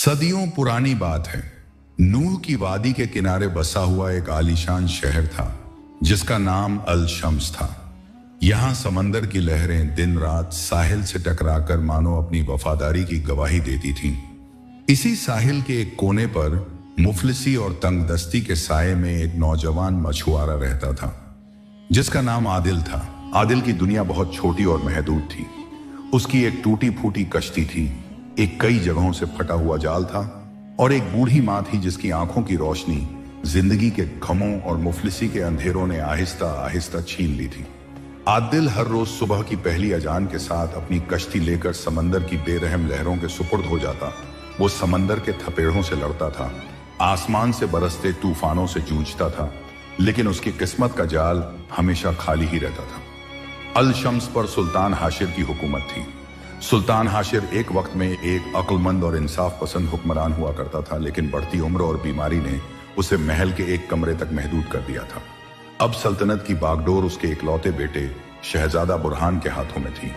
सदियों पुरानी बात है। नूह की वादी के किनारे बसा हुआ एक आलीशान शहर था जिसका नाम अल शम्स था। यहाँ समंदर की लहरें दिन रात साहिल से टकराकर मानो अपनी वफादारी की गवाही देती थीं। इसी साहिल के एक कोने पर मुफलिसी और तंगदस्ती के साये में एक नौजवान मछुआरा रहता था जिसका नाम आदिल था। आदिल की दुनिया बहुत छोटी और महदूद थी। उसकी एक टूटी फूटी कश्ती थी, एक कई जगहों से फटा हुआ जाल था और एक बूढ़ी माँ थी जिसकी आंखों की रोशनी जिंदगी के गमों और मुफलिसी के अंधेरों ने आहिस्ता आहिस्ता छीन ली थी। आदिल हर रोज सुबह की पहली अजान के साथ अपनी कश्ती लेकर समंदर की बेरहम लहरों के सुपुर्द हो जाता। वो समंदर के थपेड़ों से लड़ता था, आसमान से बरसते तूफानों से जूझता था, लेकिन उसकी किस्मत का जाल हमेशा खाली ही रहता था। अल शम्स पर सुल्तान हाशिर की हुकूमत थी। सुल्तान हाशिर एक वक्त में एक अक्लमंद और इंसाफ पसंद हुक्मरान हुआ करता था, लेकिन बढ़ती उम्र और बीमारी ने उसे महल के एक कमरे तक महदूद कर दिया था। अब सल्तनत की बागडोर उसके इकलौते बेटे शहजादा बुरहान के हाथों में थी।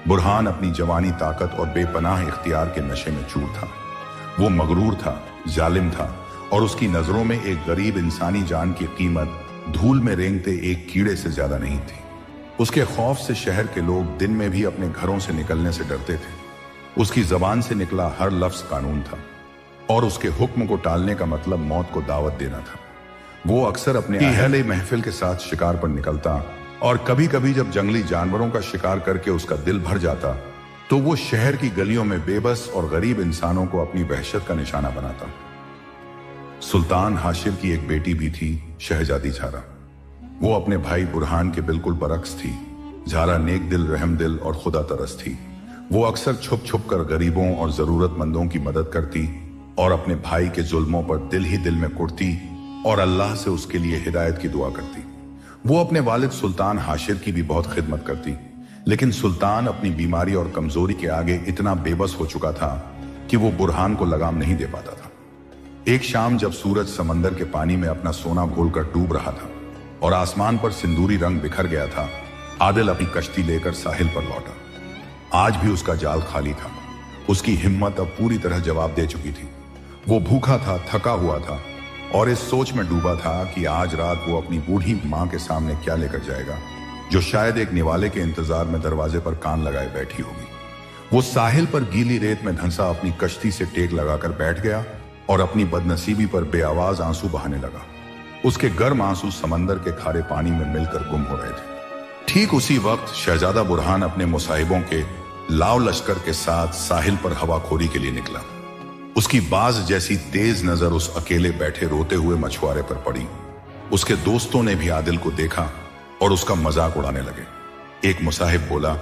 बुरहान अपनी जवानी, ताकत और बेपनाह इख्तियार के नशे में चूर था। वो मगरूर था, जालिम था और उसकी नजरों में एक गरीब इंसानी जान की कीमत धूल में रेंगते एक कीड़े से ज्यादा नहीं थी। उसके खौफ से शहर के लोग दिन में भी अपने घरों से निकलने से डरते थे। उसकी जबान से निकला हर लफ्ज कानून था और उसके हुक्म को टालने का मतलब मौत को दावत देना था। वो अक्सर अपने अहले महफिल के साथ शिकार पर निकलता और कभी कभी जब जंगली जानवरों का शिकार करके उसका दिल भर जाता तो वो शहर की गलियों में बेबस और गरीब इंसानों को अपनी वहशत का निशाना बनाता। सुल्तान हाशिर की एक बेटी भी थी, शहजादी झारा। वो अपने भाई बुरहान के बिल्कुल बरक्स थी। झारा नेक दिल, रहम दिल और खुदा तरस थी। वो अक्सर छुप छुप कर गरीबों और जरूरतमंदों की मदद करती और अपने भाई के जुल्मों पर दिल ही दिल में कुटती और अल्लाह से उसके लिए हिदायत की दुआ करती। वो अपने वालिद सुल्तान हाशिर की भी बहुत खिदमत करती, लेकिन सुल्तान अपनी बीमारी और कमजोरी के आगे इतना बेबस हो चुका था कि वो बुरहान को लगाम नहीं दे पाता था। एक शाम जब सूरज समंदर के पानी में अपना सोना घोलकर डूब रहा था और आसमान पर सिंदूरी रंग बिखर गया था, आदिल अपनी कश्ती लेकर साहिल पर लौटा। आज भी उसका जाल खाली था। उसकी हिम्मत अब पूरी तरह जवाब दे चुकी थी। वो भूखा था, थका हुआ था और इस सोच में डूबा था कि आज रात वो अपनी बूढ़ी माँ के सामने क्या लेकर जाएगा, जो शायद एक निवाले के इंतजार में दरवाजे पर कान लगाए बैठी होगी। वो साहिल पर गीली रेत में धंसा अपनी कश्ती से टेक लगाकर बैठ गया और अपनी बदनसीबी पर बेआवाज आंसू बहाने लगा। उसके गर्म आंसू समंदर के खारे पानी में मिलकर गुम हो रहे थे। ठीक उसी वक्त शहजादा बुरहान अपने मुसाहिबों के लाव लश्कर के साथ साहिल पर हवाखोरी के लिए निकला। उसकी बाज जैसी तेज नजर उस अकेले बैठे रोते हुए मछुआरे पर पड़ी। उसके दोस्तों ने भी आदिल को देखा और उसका मजाक उड़ाने लगे। एक मुसाहिब बोला,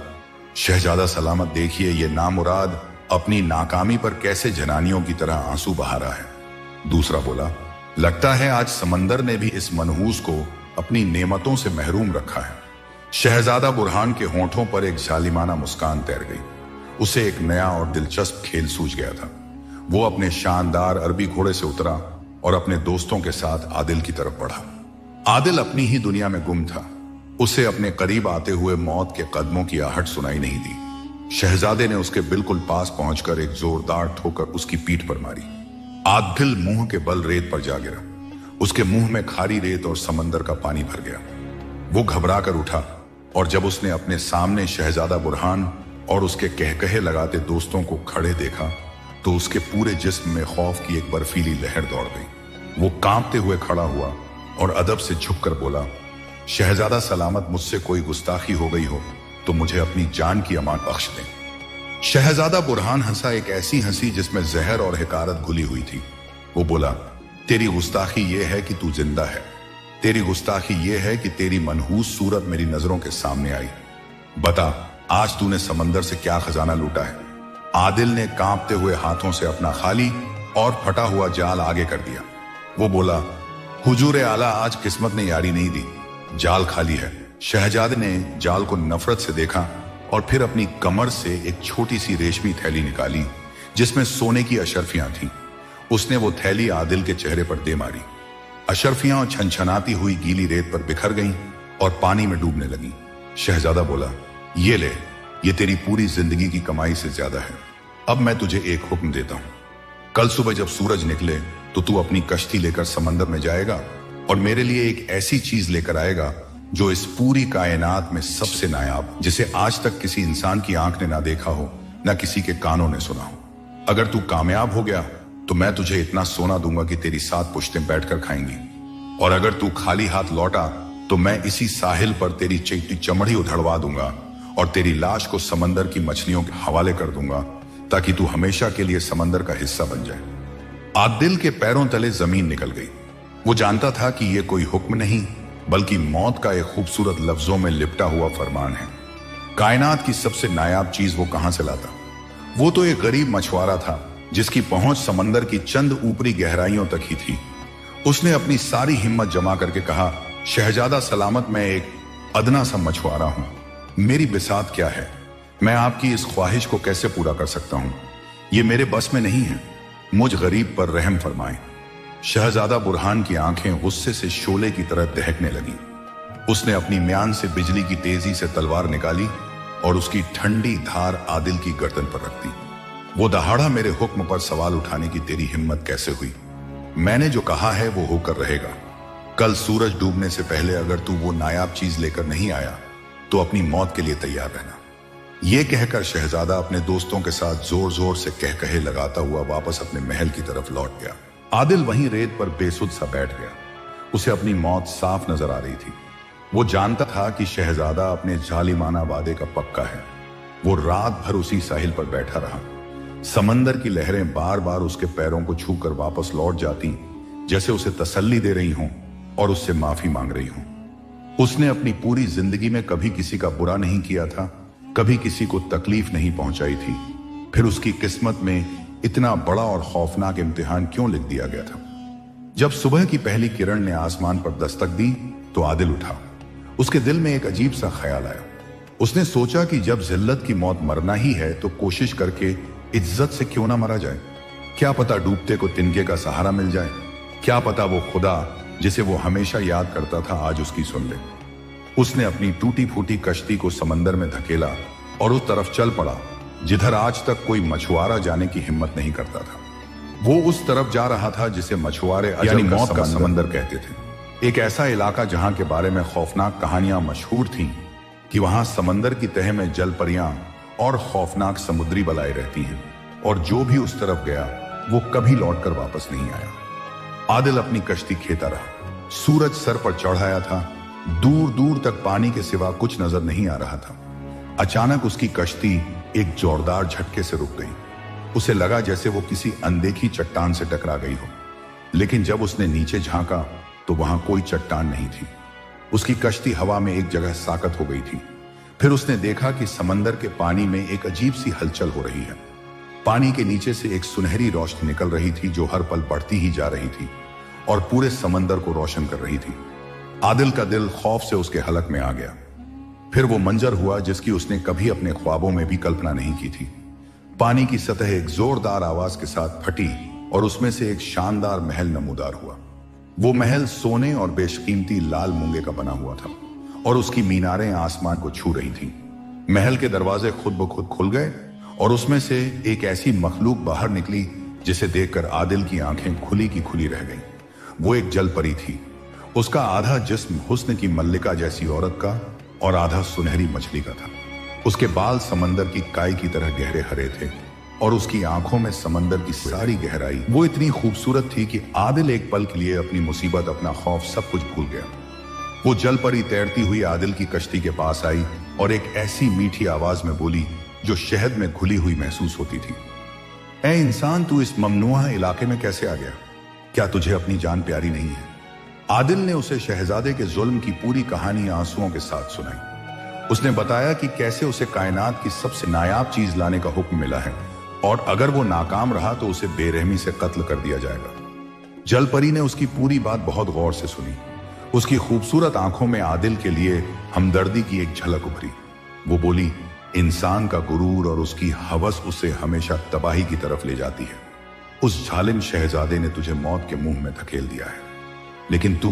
शहजादा सलामत, देखिए ये नामुराद अपनी नाकामी पर कैसे जनानियों की तरह आंसू बहा रहा है। दूसरा बोला, लगता है आज समंदर ने भी इस मनहूस को अपनी नेमतों से महरूम रखा है। शहजादा बुरहान के होंठों पर एक जालिमाना मुस्कान तैर गई। उसे एक नया और दिलचस्प खेल सूझ गया था। वो अपने शानदार अरबी घोड़े से उतरा और अपने दोस्तों के साथ आदिल की तरफ बढ़ा। आदिल अपनी ही दुनिया में गुम था। उसे अपने करीब आते हुए मौत के कदमों की आहट सुनाई नहीं दी। शहजादे ने उसके बिल्कुल पास पहुंचकर एक जोरदार ठोकर उसकी पीठ पर मारी। आदिल मुंह के बल रेत पर जा गिरा। उसके मुंह में खारी रेत और समंदर का पानी भर गया। वो घबरा कर उठा और जब उसने अपने सामने शहजादा बुरहान और उसके कहकहे लगाते दोस्तों को खड़े देखा तो उसके पूरे जिस्म में खौफ की एक बर्फीली लहर दौड़ गई। वो कांपते हुए खड़ा हुआ और अदब से झुककर बोला, शहजादा सलामत, मुझसे कोई गुस्ताखी हो गई हो तो मुझे अपनी जान की अमान बख्श दें। शहजादा बुरहान हंसा, एक ऐसी हंसी जिसमें जहर और हिकारत घुली हुई थी। वो बोला, तेरी गुस्ताखी ये है कि तू जिंदा है। तेरी गुस्ताखी ये है कि तेरी मनहूस सूरत मेरी नजरों के सामने आई। बता, आज तूने समंदर से क्या खजाना लूटा है। आदिल ने कांपते हुए हाथों से अपना खाली और फटा हुआ जाल आगे कर दिया। वो बोला, हुजूर आला, आज किस्मत ने यारी नहीं दी, जाल खाली है। शहजादे ने जाल को नफरत से देखा और फिर अपनी कमर से एक छोटी सी रेशमी थैली निकाली जिसमें सोने की अशर्फियां थीं। उसने वो थैली आदिल के चेहरे पर दे मारी। अशर्फियां छनछनाती हुई गीली रेत पर बिखर गईं और पानी में डूबने लगीं। शहजादा बोला, ये ले, ये तेरी पूरी जिंदगी की कमाई से ज्यादा है। अब मैं तुझे एक हुक्म देता हूं, कल सुबह जब सूरज निकले तो तू अपनी कश्ती लेकर समंदर में जाएगा और मेरे लिए एक ऐसी चीज लेकर आएगा जो इस पूरी कायनात में सबसे नायाब, जिसे आज तक किसी इंसान की आंख ने ना देखा हो, ना किसी के कानों ने सुना हो। अगर तू कामयाब हो गया तो मैं तुझे इतना सोना दूंगा कि तेरी 7 पुश्तें बैठकर खाएंगी, और अगर तू खाली हाथ लौटा तो मैं इसी साहिल पर तेरी चमड़ी उधड़वा दूंगा और तेरी लाश को समंदर की मछलियों के हवाले कर दूंगा, ताकि तू हमेशा के लिए समंदर का हिस्सा बन जाए। आदिल के पैरों तले जमीन निकल गई। वो जानता था कि यह कोई हुक्म नहीं, बल्कि मौत का एक खूबसूरत लफ्जों में लिपटा हुआ फरमान है। कायनात की सबसे नायाब चीज वो कहां से लाता? वो तो एक गरीब मछुआरा था जिसकी पहुंच समंदर की चंद ऊपरी गहराइयों तक ही थी। उसने अपनी सारी हिम्मत जमा करके कहा, शहजादा सलामत, मैं एक अदना सा मछुआरा हूं। मेरी बिसात क्या है? मैं आपकी इस ख्वाहिश को कैसे पूरा कर सकता हूं? यह मेरे बस में नहीं है। मुझ गरीब पर रहम फरमाएं। शहजादा बुरहान की आंखें गुस्से से शोले की तरह दहकने लगी। उसने अपनी म्यान से बिजली की तेजी से तलवार निकाली और उसकी ठंडी धार आदिल की गर्दन पर रख दी। वो दहाड़ा, मेरे हुक्म पर सवाल उठाने की तेरी हिम्मत कैसे हुई? मैंने जो कहा है वो होकर रहेगा। कल सूरज डूबने से पहले अगर तू वो नायाब चीज लेकर नहीं आया तो अपनी मौत के लिए तैयार रहना। यह कहकर शहजादा अपने दोस्तों के साथ जोर जोर से कहकहे लगाता हुआ वापस अपने महल की तरफ लौट गया। आदिल वहीं रेत पर बेसुध सा बैठ गया। उसे अपनी मौत साफ नजर आ रही थी। वो जानता था कि शहजादा अपने जालिमाना वादे का पक्का है। वो रात भर उसी साहिल पर बैठा रहा। समंदर की लहरें बार बार उसके पैरों को छूकर वापस लौट जाती, जैसे उसे तसल्ली दे रही हों और उससे माफी मांग रही हों। उसने अपनी पूरी जिंदगी में कभी किसी का बुरा नहीं किया था, कभी किसी को तकलीफ नहीं पहुंचाई थी। फिर उसकी किस्मत में इतना बड़ा और खौफनाक इम्तिहान क्यों लिख दिया गया था? जब सुबह की पहली किरण ने आसमान पर दस्तक दी तो आदिल उठा। उसके दिल में एक अजीब सा ख्याल आया। उसने सोचा कि जब जिल्लत की मौत मरना ही है तो कोशिश करके इज्जत से क्यों ना मरा जाए। क्या पता डूबते को तिनके का सहारा मिल जाए। क्या पता वो खुदा जिसे वो हमेशा याद करता था आज उसकी सुन ले। उसने अपनी टूटी फूटी कश्ती को समंदर में धकेला और उस तरफ चल पड़ा जिधर आज तक कोई मछुआरा जाने की हिम्मत नहीं करता था। वो उस तरफ जा रहा था जिसे मछुआरे यानी मौत का समंदर कहते थे। एक ऐसा इलाका जहां के बारे में खौफनाक कहानियां मशहूर थीं कि वहां समंदर की तह में जल परियां और खौफनाक समुद्री बलाएं रहती हैं, और जो भी उस तरफ गया वो कभी लौटकर वापस नहीं आया। आदिल अपनी कश्ती खेता रहा। सूरज सर पर चढ़ाया था। दूर दूर तक पानी के सिवा कुछ नजर नहीं आ रहा था। अचानक उसकी कश्ती एक जोरदार झटके से रुक गई। उसे लगा जैसे वो किसी अनदेखी चट्टान से टकरा गई हो, लेकिन जब उसने नीचे झांका तो वहां कोई चट्टान नहीं थी। उसकी कश्ती हवा में एक जगह साकत हो गई थी। फिर उसने देखा कि समंदर के पानी में एक अजीब सी हलचल हो रही है। पानी के नीचे से एक सुनहरी रोशनी निकल रही थी जो हर पल बढ़ती ही जा रही थी और पूरे समंदर को रोशन कर रही थी। आदिल का दिल खौफ से उसके हलक में आ गया। फिर वो मंजर हुआ जिसकी उसने कभी अपने ख्वाबों में भी कल्पना नहीं की थी। पानी की सतह एक जोरदार आवाज के साथ फटी और उसमें से एक शानदार महल नमूदार हुआ। वो महल सोने और बेशकीमती लाल मूंगे का बना हुआ था और उसकी मीनारें आसमान को छू रही थीं। महल के दरवाजे खुद ब खुद खुल गए और उसमें से एक ऐसी मखलूक बाहर निकली जिसे देखकर आदिल की आंखें खुली की खुली रह गईं। वो एक जल परी थी। उसका आधा जिस्म हुस्न की मल्लिका जैसी औरत का और आधा सुनहरी मछली का था। उसके बाल समंदर की काई की तरह गहरे हरे थे और उसकी आंखों में समंदर की सारी गहराई। वो इतनी खूबसूरत थी कि आदिल एक पल के लिए अपनी मुसीबत, अपना खौफ, सब कुछ भूल गया। वो जल परी तैरती हुई आदिल की कश्ती के पास आई और एक ऐसी मीठी आवाज में बोली जो शहद में घुली हुई महसूस होती थी। ऐ इंसान, तू इस ममनुआ इलाके में कैसे आ गया? क्या तुझे अपनी जान प्यारी नहीं है? आदिल ने उसे शहजादे के जुल्म की पूरी कहानी आंसुओं के साथ सुनाई। उसने बताया कि कैसे उसे कायनात की सबसे नायाब चीज लाने का हुक्म मिला है और अगर वो नाकाम रहा तो उसे बेरहमी से कत्ल कर दिया जाएगा। जल परी ने उसकी पूरी बात बहुत गौर से सुनी। उसकी खूबसूरत आंखों में आदिल के लिए हमदर्दी की एक झलक उभरी। वो बोली, इंसान का गुरूर और उसकी हवस उसे हमेशा तबाही की तरफ ले जाती है। उस जालिम शहजादे ने तुझे मौत के मुंह में धकेल दिया है, लेकिन तू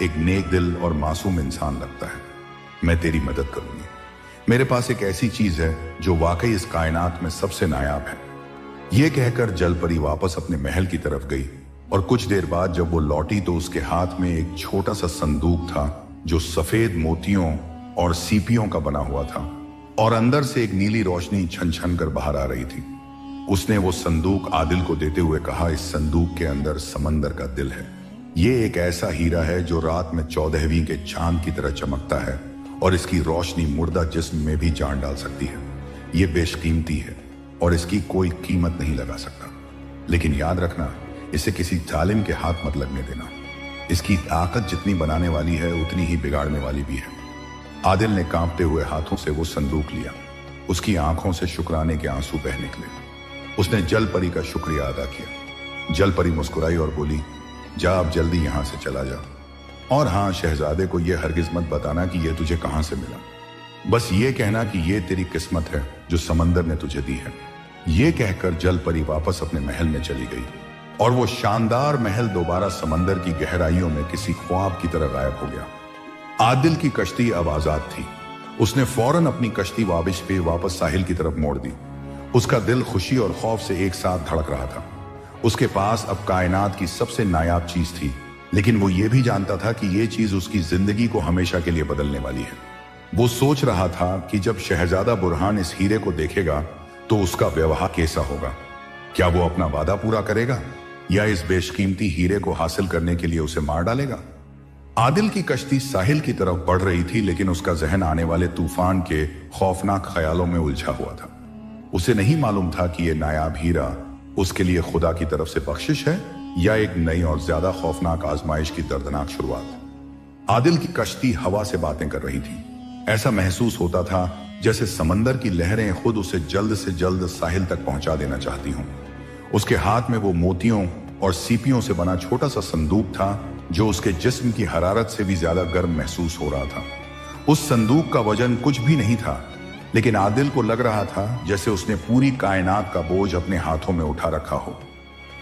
एक नेक दिल और मासूम इंसान लगता है। मैं तेरी मदद करूंगी। मेरे पास एक ऐसी चीज है जो वाकई इस कायनात में सबसे नायाब है। ये कहकर जलपरी वापस अपने महल की तरफ गई और कुछ देर बाद जब वो लौटी तो उसके हाथ में एक छोटा सा संदूक था जो सफेद मोतियों और सीपियों का बना हुआ था और अंदर से एक नीली रोशनी छन छन कर बाहर आ रही थी। उसने वो संदूक आदिल को देते हुए कहा, इस संदूक के अंदर समंदर का दिल है। ये एक ऐसा हीरा है जो रात में 14वीं के चांद की तरह चमकता है और इसकी रोशनी मुर्दा जिस्म में भी जान डाल सकती है। ये बेशकीमती है और इसकी कोई कीमत नहीं लगा सकता, लेकिन याद रखना इसे किसी जालिम के हाथ मत लगने देना। इसकी ताकत जितनी बनाने वाली है उतनी ही बिगाड़ने वाली भी है। आदिल ने कांपते हुए हाथों से वो संदूक लिया। उसकी आंखों से शुक्राने के आंसू बह निकले। उसने जलपरी का शुक्रिया अदा किया। जलपरी मुस्कुराई और बोली, जा अब जल्दी यहां से चला जा, और हाँ, शहजादे को यह हरगिज मत बताना कि यह तुझे कहां से मिला। बस ये कहना कि यह तेरी किस्मत है जो समंदर ने तुझे दी है। ये कहकर जलपरी वापस अपने महल में चली गई और वो शानदार महल दोबारा समंदर की गहराइयों में किसी ख्वाब की तरह गायब हो गया। आदिल की कश्ती अब आजाद थी। उसने फौरन अपनी कश्ती वाबिश पे वापस साहिल की तरफ मोड़ दी। उसका दिल खुशी और खौफ से एक साथ धड़क रहा था। उसके पास अब कायनात की सबसे नायाब चीज थी, लेकिन वो ये भी जानता था कि ये चीज उसकी जिंदगी को हमेशा के लिए बदलने वाली है। वो सोच रहा था कि जब शहजादा बुरहान इस हीरे को देखेगा तो उसका व्यवहार कैसा होगा। क्या वो अपना वादा पूरा करेगा या इस बेशकीमती हीरे को हासिल करने के लिए उसे मार डालेगा। आदिल की कश्ती साहिल की तरफ बढ़ रही थी, लेकिन उसका जहन आने वाले तूफान के खौफनाक ख्यालों में उलझा हुआ था। उसे नहीं मालूम था कि यह नायाब हीरा उसके लिए खुदा की तरफ से बख्शिश है या एक नई और ज्यादा खौफनाक आजमाइश की दर्दनाक शुरुआत। आदिल की कश्ती हवा से बातें कर रही थी। ऐसा महसूस होता था जैसे समंदर की लहरें खुद उसे जल्द से जल्द साहिल तक पहुंचा देना चाहती हों। उसके हाथ में वो मोतियों और सीपियों से बना छोटा सा संदूक था जो उसके जिस्म की हरारत से भी ज्यादा गर्म महसूस हो रहा था। उस संदूक का वजन कुछ भी नहीं था, लेकिन आदिल को लग रहा था जैसे उसने पूरी कायनात का बोझ अपने हाथों में उठा रखा हो।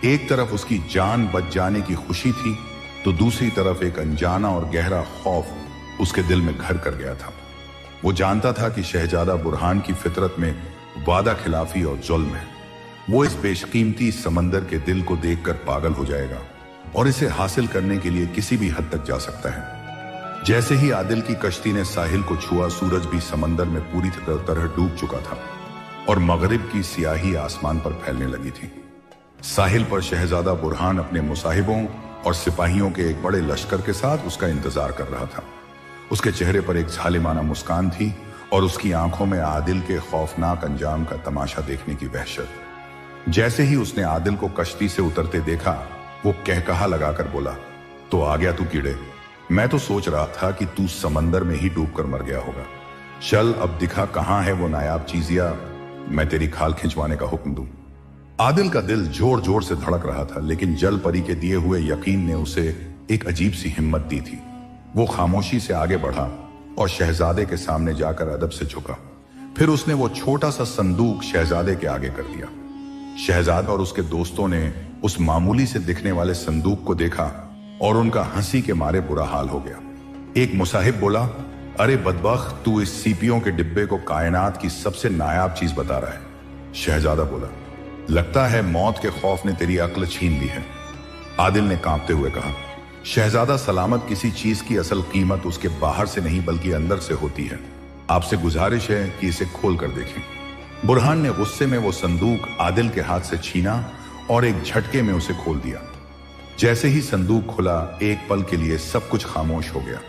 एक तरफ उसकी जान बच जाने की खुशी थी तो दूसरी तरफ एक अनजाना और गहरा खौफ उसके दिल में घर कर गया था। वो जानता था कि शहजादा बुरहान की फितरत में वादा खिलाफी और जुल्म है। वो इस बेशकीमती समंदर के दिल को देखकर पागल हो जाएगा और इसे हासिल करने के लिए किसी भी हद तक जा सकता है। जैसे ही आदिल की कश्ती ने साहिल को छुआ, सूरज भी समंदर में पूरी तरह डूब चुका था और मगरिब की सियाही आसमान पर फैलने लगी थी। साहिल पर शहजादा बुरहान अपने मुसाहिबों और सिपाहियों के एक बड़े लश्कर के साथ उसका इंतजार कर रहा था। उसके चेहरे पर एक जालिमाना मुस्कान थी और उसकी आंखों में आदिल के खौफनाक अंजाम का तमाशा देखने की वहशत। जैसे ही उसने आदिल को कश्ती से उतरते देखा, वो कहकहा लगाकर बोला, तो आ गया तू कीड़े। मैं तो सोच रहा था कि तू समंदर में ही डूबकर मर गया होगा। चल अब दिखा कहां है वो नायाब चीज, या मैं तेरी खाल खिंचवाने का हुक्म दूं। आदिल का दिल जोर जोर से धड़क रहा था, लेकिन जलपरी के दिए हुए यकीन ने उसे एक अजीब सी हिम्मत दी थी। वो खामोशी से आगे बढ़ा और शहजादे के सामने जाकर अदब से झुका। फिर उसने वो छोटा सा संदूक शहजादे के आगे कर दिया। शहजादा और उसके दोस्तों ने उस मामूली से दिखने वाले संदूक को देखा और उनका हंसी के मारे बुरा हाल हो गया। एक मुसाहिब बोला, अरे बदबख्त, तू इस सीपियों के डिब्बे को कायनात की सबसे नायाब चीज बता रहा है। शहजादा बोला, लगता है मौत के खौफ ने तेरी अक्ल छीन ली है। आदिल ने कांपते हुए कहा, शहजादा सलामत, किसी चीज की असल कीमत उसके बाहर से नहीं बल्कि अंदर से होती है। आपसे गुजारिश है कि इसे खोल कर देखें। बुरहान ने गुस्से में वो संदूक आदिल के हाथ से छीना और एक झटके में उसे खोल दिया। जैसे ही संदूक खुला, एक पल के लिए सब कुछ खामोश हो गया।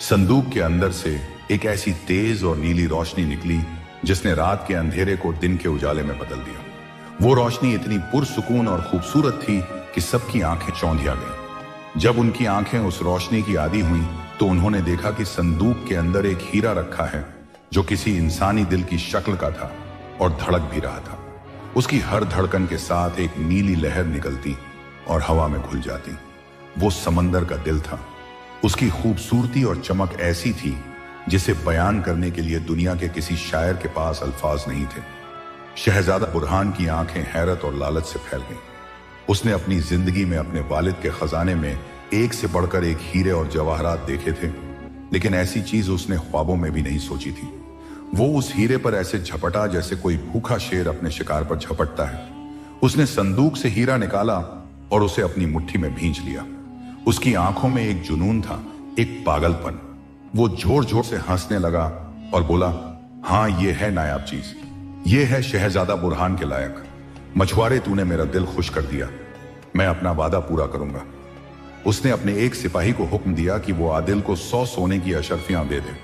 संदूक के अंदर से एक ऐसी तेज और नीली रोशनी निकली जिसने रात के अंधेरे को दिन के उजाले में बदल दिया। वो रोशनी इतनी पुरसुकून और खूबसूरत थी कि सबकी आंखें चौंधिया गईं। जब उनकी आंखें उस रोशनी की आदी हुई तो उन्होंने देखा कि संदूक के अंदर एक हीरा रखा है जो किसी इंसानी दिल की शक्ल का था और धड़क भी रहा था। उसकी हर धड़कन के साथ एक नीली लहर निकलती और हवा में घुल जाती। वो समंदर का दिल था। उसकी खूबसूरती और चमक ऐसी थी जिसे बयान करने के लिए दुनिया के किसी शायर के पास अल्फाज नहीं थे। शहजादा बुरहान की आंखें हैरत और लालच से फैल गईं। उसने अपनी जिंदगी में अपने वालिद के खजाने में एक से बढ़कर एक हीरे और जवाहरात देखे थे, लेकिन ऐसी चीज उसने ख्वाबों में भी नहीं सोची थी। वो उस हीरे पर ऐसे झपटा जैसे कोई भूखा शेर अपने शिकार पर झपटता है। उसने संदूक से हीरा निकाला और उसे अपनी मुट्ठी में भींच लिया। उसकी आंखों में एक जुनून था, एक पागलपन। वो जोर जोर से हंसने लगा और बोला, हाँ ये है नायाब चीज, ये है शहजादा बुरहान के लायक। मछुआरे तूने मेरा दिल खुश कर दिया, मैं अपना वादा पूरा करूंगा। उसने अपने एक सिपाही को हुक्म दिया कि वो आदिल को 100 सोने की अशरफियां दे दे।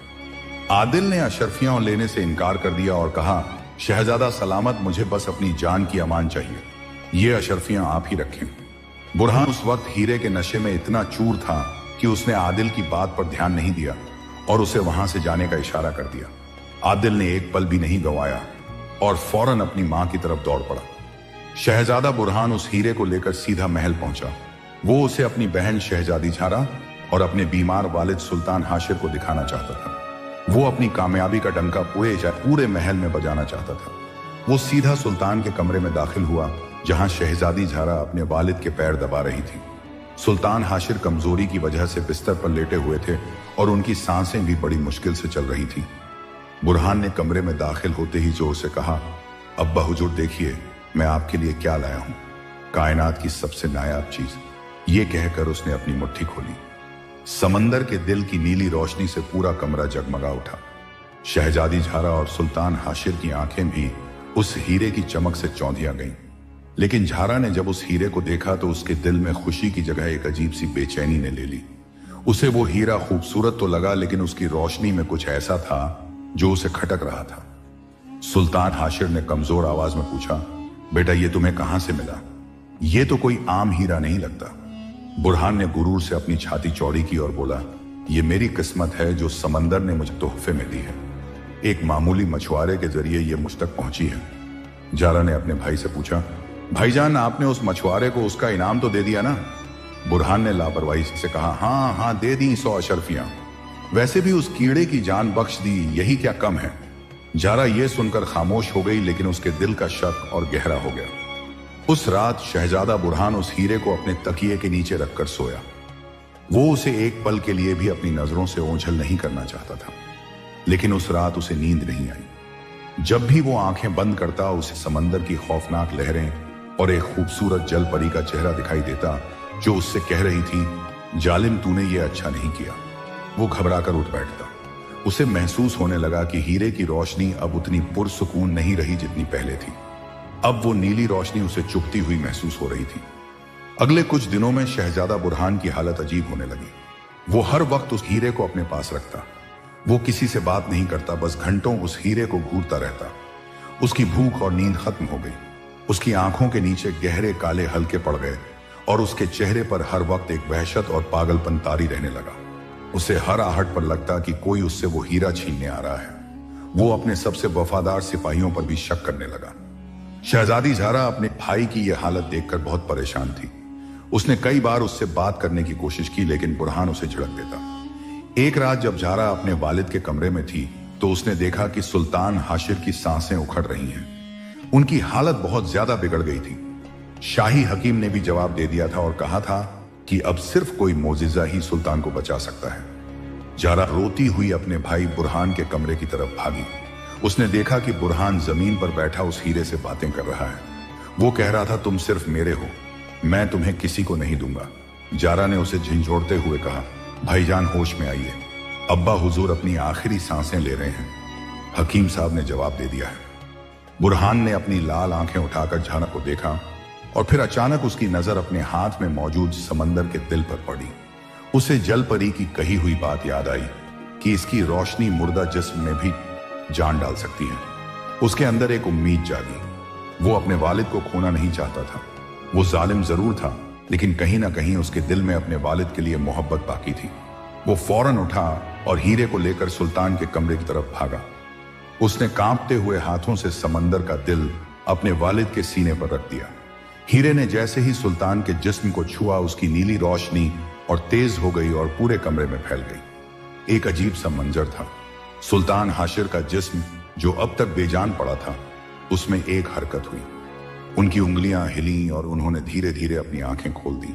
आदिल ने अशरफियां लेने से इनकार कर दिया और कहा, शहजादा सलामत, मुझे बस अपनी जान की अमान चाहिए, ये अशरफियां आप ही रखें। बुरहान उस वक्त हीरे के नशे में इतना चूर था कि उसने आदिल की बात पर ध्यान नहीं दिया और उसे वहां से जाने का इशारा कर दिया। आदिल ने एक पल भी नहीं गंवाया और फौरन अपनी मां की तरफ दौड़ पड़ा। शहजादा बुरहान उस हीरे को लेकर सीधा महल पहुंचा। वो उसे अपनी बहन शहजादी झारा और अपने बीमार वालिद सुल्तान हाशिर को दिखाना चाहता था। वो अपनी कामयाबी का डंका पूरे महल में बजाना चाहता था। वो सीधा सुल्तान के कमरे में दाखिल हुआ जहां शहजादी झारा अपने वालिद के पैर दबा रही थी। सुल्तान हाशिर कमजोरी की वजह से बिस्तर पर लेटे हुए थे और उनकी सांसें भी बड़ी मुश्किल से चल रही थी। बुरहान ने कमरे में दाखिल होते ही जोर से कहा, अब्बा हुजूर देखिए मैं आपके लिए क्या लाया हूं, कायनात की सबसे नायाब चीज। ये कहकर उसने अपनी मुट्ठी खोली। समंदर के दिल की नीली रोशनी से पूरा कमरा जगमगा उठा। शहजादी झारा और सुल्तान हाशिर की आंखें भी उस हीरे की चमक से चौंधिया गईं। लेकिन झारा ने जब उस हीरे को देखा तो उसके दिल में खुशी की जगह एक अजीब सी बेचैनी ने ले ली। उसे वो हीरा खूबसूरत तो लगा, लेकिन उसकी रोशनी में कुछ ऐसा था जो उसे खटक रहा था। सुल्तान हाशिर ने कमजोर आवाज में पूछा, बेटा ये तुम्हें कहां से मिला? ये तो कोई आम हीरा नहीं लगता। बुरहान ने गुरूर से अपनी छाती चौड़ी की और बोला, ये मेरी किस्मत है जो समंदर ने मुझे तोहफे में दी है। एक मामूली मछुआरे के जरिए ये मुझ तक पहुंची है। झारा ने अपने भाई से पूछा, भाईजान आपने उस मछुआरे को उसका इनाम तो दे दिया ना? बुरहान ने लापरवाही से कहा, हाँ दे दी 100 अशरफियां। वैसे भी उस कीड़े की जान बख्श दी, यही क्या कम है? झारा ये सुनकर खामोश हो गई, लेकिन उसके दिल का शक और गहरा हो गया। उस रात शहजादा बुरहान उस हीरे को अपने तकिए के नीचे रखकर सोया। वो उसे एक पल के लिए भी अपनी नजरों से ओझल नहीं करना चाहता था, लेकिन उस रात उसे नींद नहीं आई। जब भी वो आंखें बंद करता उसे समंदर की खौफनाक लहरें और एक खूबसूरत जल परी का चेहरा दिखाई देता जो उससे कह रही थी, जालिम तूने ये अच्छा नहीं किया। वो घबराकर उठ बैठता। उसे महसूस होने लगा कि हीरे की रोशनी अब उतनी पुरसुकून नहीं रही जितनी पहले थी। अब वो नीली रोशनी उसे चुभती हुई महसूस हो रही थी। अगले कुछ दिनों में शहजादा बुरहान की हालत अजीब होने लगी। वो हर वक्त उस हीरे को अपने पास रखता। वो किसी से बात नहीं करता, बस घंटों उस हीरे को घूरता रहता। उसकी भूख और नींद खत्म हो गई। उसकी आंखों के नीचे गहरे काले हल्के पड़ गए और उसके चेहरे पर हर वक्त एक वहशत और पागलपन तारी रहने लगा। उसे हर आहट पर लगता कि कोई उससे वो हीरा छीनने आ रहा है। वो अपने सबसे वफादार सिपाहियों पर भी शक करने लगा। शहजादी झारा अपने भाई की यह हालत देखकर बहुत परेशान थी। उसने कई बार उससे बात करने की कोशिश की, लेकिन बुरहान उसे झिड़क देता। एक रात जब झारा अपने वालिद के कमरे में थी तो उसने देखा कि सुल्तान हाशिर की सांसें उखड़ रही हैं। उनकी हालत बहुत ज्यादा बिगड़ गई थी। शाही हकीम ने भी जवाब दे दिया था और कहा था कि अब सिर्फ कोई मोजिजा ही सुल्तान को बचा सकता है। झारा रोती हुई अपने भाई बुरहान के कमरे की तरफ भागी। उसने देखा कि बुरहान जमीन पर बैठा उस हीरे से बातें कर रहा है। वो कह रहा था, तुम सिर्फ मेरे हो, मैं तुम्हें किसी को नहीं दूंगा। झारा ने उसे झिंझोड़ते हुए कहा, भाईजान होश में आइए, अब्बा हुजूर अपनी आखिरी सांसें ले रहे हैं। हकीम साहब ने जवाब दे दिया है। बुरहान ने अपनी लाल आंखें उठाकर झारा को देखा और फिर अचानक उसकी नजर अपने हाथ में मौजूद समंदर के दिल पर पड़ी। उसे जल परी की कही हुई बात याद आई कि इसकी रोशनी मुर्दा जिस्म में भी जान डाल सकती है। उसके अंदर एक उम्मीद जागी। वो अपने वालिद को खोना नहीं चाहता था। वो जालिम जरूर था, लेकिन कहीं ना कहीं उसके दिल में अपने वालिद के लिए मोहब्बत बाकी थी। वो फौरन उठा और हीरे को लेकर सुल्तान के कमरे की तरफ भागा। उसने कांपते हुए हाथों से समंदर का दिल अपने वालिद के सीने पर रख दिया। हीरे ने जैसे ही सुल्तान के जिस्म को छुआ, उसकी नीली रोशनी और तेज हो गई और पूरे कमरे में फैल गई। एक अजीब सा मंजर था। सुल्तान हाशिर का जिस्म जो अब तक बेजान पड़ा था, उसमें एक हरकत हुई। उनकी उंगलियां हिली और उन्होंने धीरे धीरे अपनी आंखें खोल दी।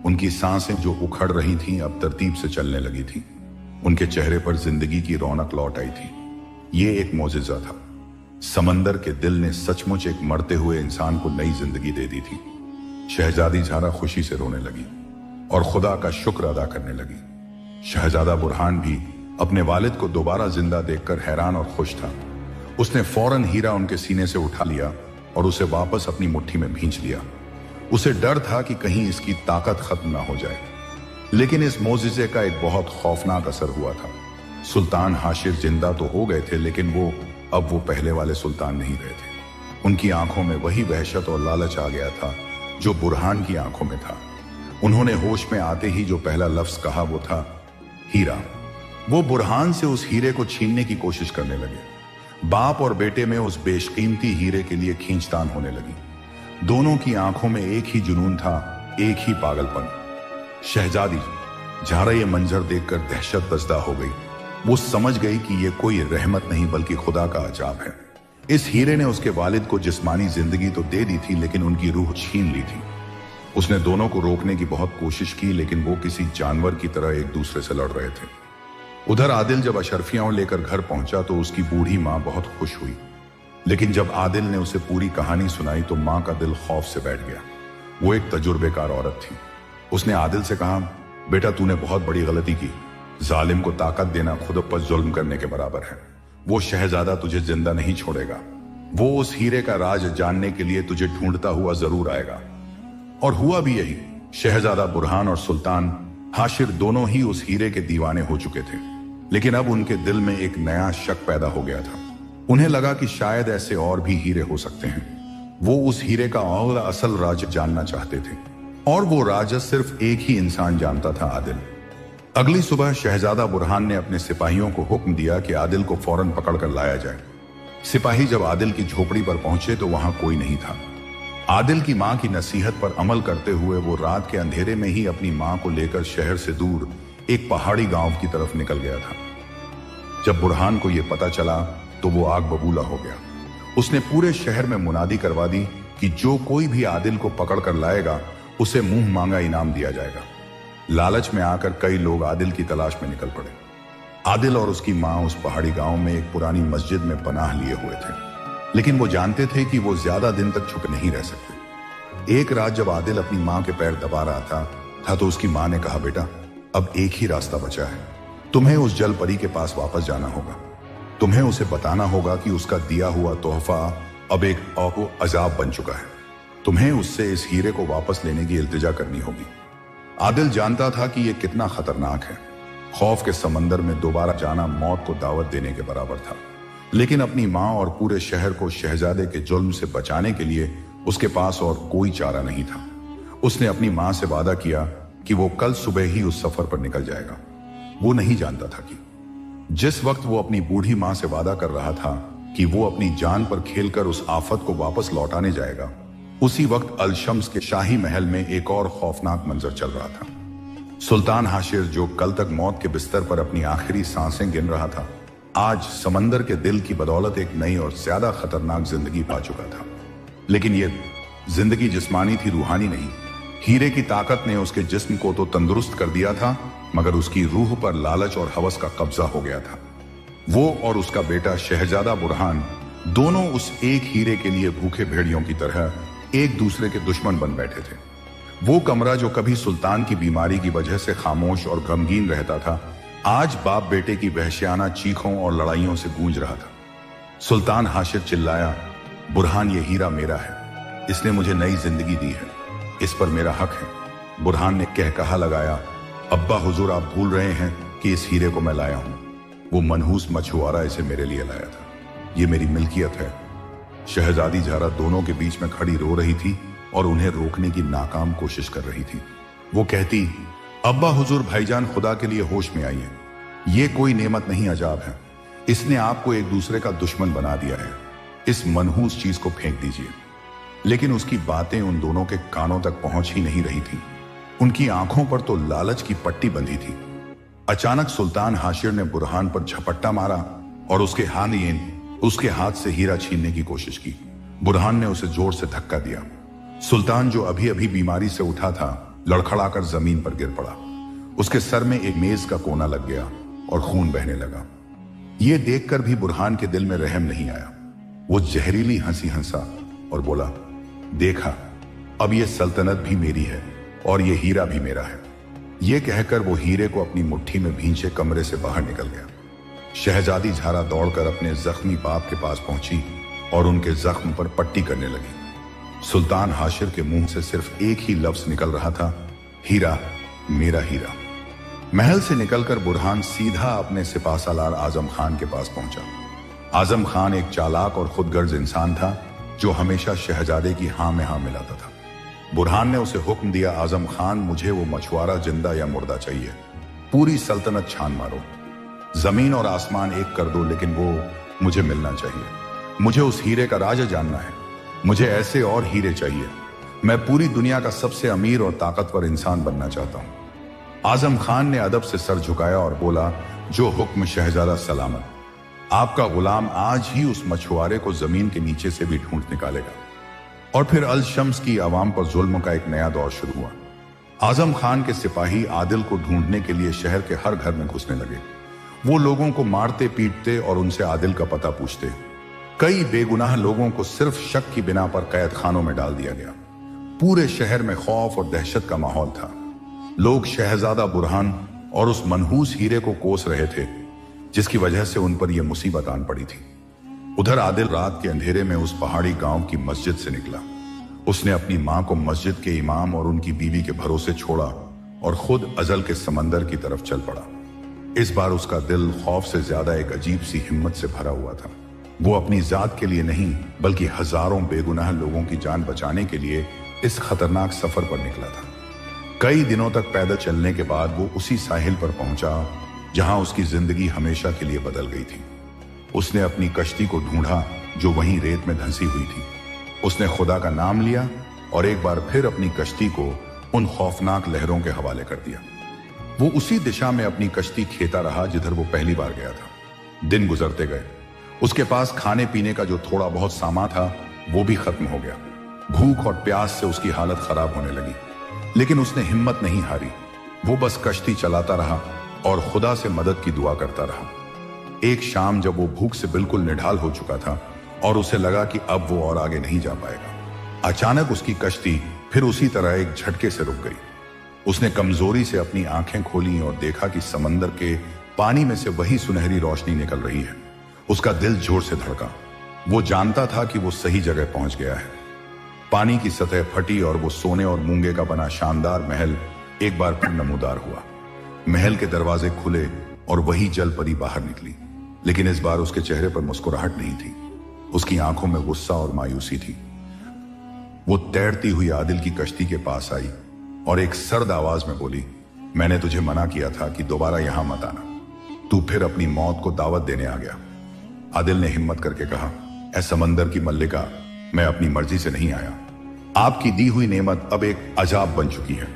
उनकी सांसें जो उखड़ रही थीं अब तरतीब से चलने लगी थी। उनके चेहरे पर जिंदगी की रौनक लौट आई थी। ये एक मोजिजा था। समंदर के दिल ने सचमुच एक मरते हुए इंसान को नई जिंदगी दे दी थी। शहजादी झारा खुशी से रोने लगी और खुदा का शुक्र अदा करने लगी। शहजादा बुरहान भी अपने वालिद को दोबारा जिंदा देखकर हैरान और खुश था। उसने फौरन हीरा उनके सीने से उठा लिया और उसे वापस अपनी मुट्ठी में भींच लिया। उसे डर था कि कहीं इसकी ताकत खत्म ना हो जाए, लेकिन इस मोजिजे का एक बहुत खौफनाक असर हुआ था। सुल्तान हाशिर जिंदा तो हो गए थे, लेकिन वो पहले वाले सुल्तान नहीं रहे थे। उनकी आंखों में वही वहशत और लालच आ गया था जो बुरहान की आंखों में था। उन्होंने होश में आते ही जो पहला लफ्ज कहा वो था हीरा। वो बुरहान से उस हीरे को छीनने की कोशिश करने लगे। बाप और बेटे में उस बेशकीमती हीरे के लिए खींचतान होने लगी। दोनों की आंखों में एक ही जुनून था, एक ही पागलपन। शहजादी झारा ये मंजर देखकर दहशत दजदा हो गई। वो समझ गई कि ये कोई रहमत नहीं बल्कि खुदा का अजाब है। इस हीरे ने उसके वालिद को जिस्मानी जिंदगी तो दे दी थी, लेकिन उनकी रूह छीन ली थी। उसने दोनों को रोकने की बहुत कोशिश की, लेकिन वो किसी जानवर की तरह एक दूसरे से लड़ रहे थे। उधर आदिल जब अशरफियां लेकर घर पहुंचा तो उसकी बूढ़ी मां बहुत खुश हुई, लेकिन जब आदिल ने उसे पूरी कहानी सुनाई तो मां का दिल खौफ से बैठ गया। वो एक तजुर्बेकार औरत थी। उसने आदिल से कहा, बेटा तूने बहुत बड़ी गलती की। जालिम को ताकत देना खुद पर जुल्म करने के बराबर है। वो शहजादा तुझे जिंदा नहीं छोड़ेगा। वो उस हीरे का राज जानने के लिए तुझे ढूंढता हुआ जरूर आएगा। और हुआ भी यही। शहजादा बुरहान और सुल्तान हाशिर दोनों ही उस हीरे के दीवाने हो चुके थे, लेकिन अब उनके दिल में एक नया शक पैदा हो गया था। उन्हें लगा कि शायद ऐसे और भी हीरे हो सकते हैं। वो उस हीरे का और असल राज जानना चाहते थे, और वो राज सिर्फ एक ही इंसान जानता था, आदिल। अगली सुबह शहजादा बुरहान ने अपने सिपाहियों को हुक्म दिया कि आदिल को फौरन पकड़कर लाया जाए। सिपाही जब आदिल की झोपड़ी पर पहुंचे तो वहां कोई नहीं था। आदिल की मां की नसीहत पर अमल करते हुए वो रात के अंधेरे में ही अपनी मां को लेकर शहर से दूर एक पहाड़ी गांव की तरफ निकल गया था। जब बुरहान को यह पता चला तो वो आग बबूला हो गया। उसने पूरे शहर में मुनादी करवा दी कि जो कोई भी आदिल को पकड़ कर लाएगा उसे मुंह मांगा इनाम दिया जाएगा। लालच में आकर कई लोग आदिल की तलाश में निकल पड़े। आदिल और उसकी मां उस पहाड़ी गांव में एक पुरानी मस्जिद में पनाह लिए हुए थे, लेकिन वो जानते थे कि वो ज्यादा दिन तक छुप नहीं रह सकते। एक रात जब आदिल अपनी मां के पैर दबा रहा था तो उसकी मां ने कहा, बेटा अब एक ही रास्ता बचा है। तुम्हें उस जल परी के पास वापस जाना होगा। तुम्हें उसे बताना होगा कि उसका दिया हुआ तोहफा अब एक अजाब बन चुका है। तुम्हें उससे इस हीरे को वापस लेने की इल्तिजा करनी होगी। आदिल जानता था कि यह कितना खतरनाक है। खौफ के समंदर में दोबारा जाना मौत को दावत देने के बराबर था, लेकिन अपनी मां और पूरे शहर को शहजादे के जुल्म से बचाने के लिए उसके पास और कोई चारा नहीं था। उसने अपनी मां से वादा किया कि वो कल सुबह ही उस सफर पर निकल जाएगा। वो नहीं जानता था कि जिस वक्त वो अपनी बूढ़ी मां से वादा कर रहा था कि वो अपनी जान पर खेलकर उस आफत को वापस लौटाने जाएगा, उसी वक्त अलशम्स के शाही महल में एक और खौफनाक मंजर चल रहा था। सुल्तान हाशिर, जो कल तक मौत के बिस्तर पर अपनी आखिरी सांसें गिन रहा था, आज समंदर के दिल की बदौलत एक नई और ज्यादा खतरनाक जिंदगी पा चुका था। लेकिन ये जिंदगी जिस्मानी थी, रूहानी नहीं। हीरे की ताकत ने उसके जिस्म को तो तंदुरुस्त कर दिया था, मगर उसकी रूह पर लालच और हवस का कब्जा हो गया था। वो और उसका बेटा शहजादा बुरहान दोनों उस एक हीरे के लिए भूखे भेड़ियों की तरह एक दूसरे के दुश्मन बन बैठे थे। वो कमरा जो कभी सुल्तान की बीमारी की वजह से खामोश और गमगीन रहता था, आज बाप बेटे की वहशियाना चीखों और लड़ाइयों से गूंज रहा था। सुल्तान हाशिर चिल्लाया, बुरहान, ये हीरा मेरा है। इसने मुझे नई जिंदगी दी है। इस पर मेरा हक है। बुरहान ने कहा लगाया, अब्बा हुजूर, आप भूल रहे हैं कि इस हीरे को मैं लाया हूं। वो मनहूस मछुआरा इसे मेरे लिए लाया था। ये मेरी मिल्कियत है। शहजादी झारा दोनों के बीच में खड़ी रो रही थी और उन्हें रोकने की नाकाम कोशिश कर रही थी। वो कहती, अब्बा हुजूर, भाईजान खुदा के लिए होश में आइए। ये कोई नेमत नहीं, अजाब है। इसने आपको एक दूसरे का दुश्मन बना दिया है। इस मनहूस चीज को फेंक दीजिए। लेकिन उसकी बातें उन दोनों के कानों तक पहुंच ही नहीं रही थी। उनकी आंखों पर तो लालच की पट्टी बंधी थी। अचानक सुल्तान हाशिर ने बुरहान पर झपट्टा मारा और उसके हाथ से हीरा छीनने की कोशिश की। बुरहान ने उसे जोर से धक्का दिया। सुल्तान, जो अभी अभी बीमारी से उठा था, लड़खड़ाकर जमीन पर गिर पड़ा। उसके सर में एक मेज का कोना लग गया और खून बहने लगा। यह देखकर भी बुरहान के दिल में रहम नहीं आया। वो जहरीली हंसी हंसा और बोला, देखा, अब ये सल्तनत भी मेरी है और ये हीरा भी मेरा है। ये कहकर वो हीरे को अपनी मुट्ठी में भींचे कमरे से बाहर निकल गया। शहजादी झारा दौड़कर अपने जख्मी बाप के पास पहुंची और उनके जख्म पर पट्टी करने लगी। सुल्तान हाशिर के मुंह से सिर्फ एक ही लफ्ज निकल रहा था, हीरा, मेरा हीरा। महल से निकलकर बुरहान सीधा अपने सिपाहसालार आजम खान के पास पहुंचा। आजम खान एक चालाक और खुदगर्ज इंसान था जो हमेशा शहजादे की हाँ में हाँ मिलाता था। बुरहान ने उसे हुक्म दिया, आजम खान, मुझे वो मछुआरा जिंदा या मुर्दा चाहिए। पूरी सल्तनत छान मारो, जमीन और आसमान एक कर दो, लेकिन वो मुझे मिलना चाहिए। मुझे उस हीरे का राज जानना है। मुझे ऐसे और हीरे चाहिए। मैं पूरी दुनिया का सबसे अमीर और ताकतवर इंसान बनना चाहता हूं। आजम खान ने अदब से सर झुकाया और बोला, जो हुक्म शहजादा सलामत। आपका गुलाम आज ही उस मछुआरे को जमीन के नीचे से भी ढूंढ निकालेगा। और फिर अल शम्स की आवाम पर जुल्म का एक नया दौर शुरू हुआ। आजम खान के सिपाही आदिल को ढूंढने के लिए शहर के हर घर में घुसने लगे। वो लोगों को मारते पीटते और उनसे आदिल का पता पूछते। कई बेगुनाह लोगों को सिर्फ शक की बिना पर कैद खानों में डाल दिया गया। पूरे शहर में खौफ और दहशत का माहौल था। लोग शहजादा बुरहान और उस मनहूस हीरे को कोस रहे थे जिसकी वजह से उन पर यह मुसीबत आन पड़ी थी। उधर आदिल रात के अंधेरे में उस पहाड़ी गांव की मस्जिद से निकला। उसने अपनी मां को मस्जिद के इमाम और उनकी बीवी के भरोसे छोड़ा और खुद अजल के समंदर की तरफ चल पड़ा। इस बार उसका दिल खौफ से ज्यादा एक अजीब सी हिम्मत से भरा हुआ था। वो अपनी जात के लिए नहीं बल्कि हजारों बेगुनाह लोगों की जान बचाने के लिए इस खतरनाक सफर पर निकला था। कई दिनों तक पैदल चलने के बाद वो उसी साहिल पर पहुंचा जहां उसकी जिंदगी हमेशा के लिए बदल गई थी। उसने अपनी कश्ती को ढूंढा जो वहीं रेत में धंसी हुई थी। उसने खुदा का नाम लिया और एक बार फिर अपनी कश्ती को उन खौफनाक लहरों के हवाले कर दिया। वो उसी दिशा में अपनी कश्ती खेता रहा जिधर वो पहली बार गया था। दिन गुजरते गए। उसके पास खाने पीने का जो थोड़ा बहुत सामान था वो भी खत्म हो गया। भूख और प्यास से उसकी हालत खराब होने लगी, लेकिन उसने हिम्मत नहीं हारी। वो बस कश्ती चलाता रहा और खुदा से मदद की दुआ करता रहा। एक शाम जब वो भूख से बिल्कुल निढाल हो चुका था और उसे लगा कि अब वो और आगे नहीं जा पाएगा, अचानक उसकी कश्ती फिर उसी तरह एक झटके से रुक गई। उसने कमजोरी से अपनी आंखें खोली और देखा कि समंदर के पानी में से वही सुनहरी रोशनी निकल रही है। उसका दिल जोर से धड़का। वो जानता था कि वो सही जगह पहुंच गया है। पानी की सतह फटी और वो सोने और मूंगे का बना शानदार महल एक बार फिर नमूदार हुआ। महल के दरवाजे खुले और वही जल परी बाहर निकली, लेकिन इस बार उसके चेहरे पर मुस्कुराहट नहीं थी। उसकी आंखों में गुस्सा और मायूसी थी। वो तैरती हुई आदिल की कश्ती के पास आई और एक सर्द आवाज में बोली, मैंने तुझे मना किया था कि दोबारा यहां मत आना। तू फिर अपनी मौत को दावत देने आ गया। आदिल ने हिम्मत करके कहा, ऐ समंदर की मल्लिका, मैं अपनी मर्जी से नहीं आया। आपकी दी हुई नेमत अब एक अजाब बन चुकी है।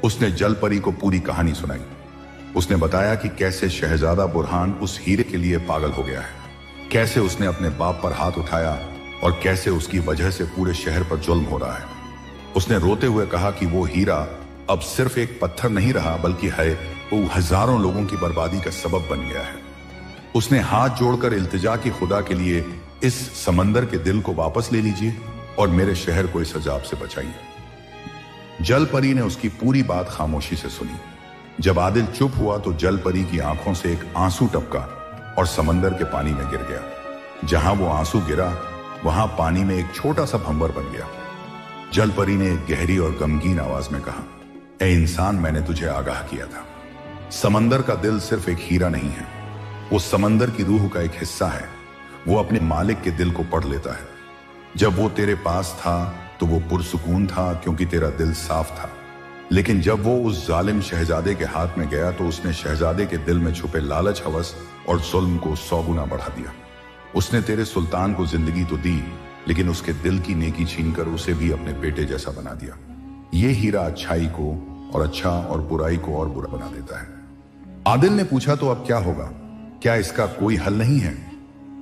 उसने जल परी को पूरी कहानी सुनाई। उसने बताया कि कैसे शहजादा बुरहान उस हीरे के लिए पागल हो गया है, कैसे उसने अपने बाप पर हाथ उठाया और कैसे उसकी वजह से पूरे शहर पर जुल्म हो रहा है। उसने रोते हुए कहा कि वो हीरा अब सिर्फ एक पत्थर नहीं रहा बल्कि है वो हजारों लोगों की बर्बादी का सबब बन गया है। उसने हाथ जोड़कर इल्तिजा की, खुदा के लिए इस समंदर के दिल को वापस ले लीजिए और मेरे शहर को इस अजाब से बचाइए। जल परी ने उसकी पूरी बात खामोशी से सुनी। जब आदिल चुप हुआ तो जल परी की आंखों से एक आंसू टपका और समंदर के पानी में गिर गया। जहां वो आंसू गिरा वहां पानी में एक छोटा सा भंवर बन गया। जल परी ने एक गहरी और गमगीन आवाज में कहा, ए इंसान, मैंने तुझे आगाह किया था। समंदर का दिल सिर्फ एक हीरा नहीं है, वो समंदर की रूह का एक हिस्सा है। वो अपने मालिक के दिल को पढ़ लेता है। जब वो तेरे पास था तो वो पुरसुकून था क्योंकि तेरा दिल साफ था, लेकिन जब वो उस जालिम शहजादे के हाथ में गया तो उसने शहजादे के दिल में छुपे लालच, हवस और जुल्म को 100 गुना बढ़ा दिया। उसने तेरे सुल्तान को जिंदगी तो दी, लेकिन उसके दिल की नेकी छीनकर उसे भी अपने बेटे जैसा बना दिया। ये हीरा अच्छाई को और अच्छा और बुराई को और बुरा बना देता है। आदिल ने पूछा, तो अब क्या होगा? क्या इसका कोई हल नहीं है?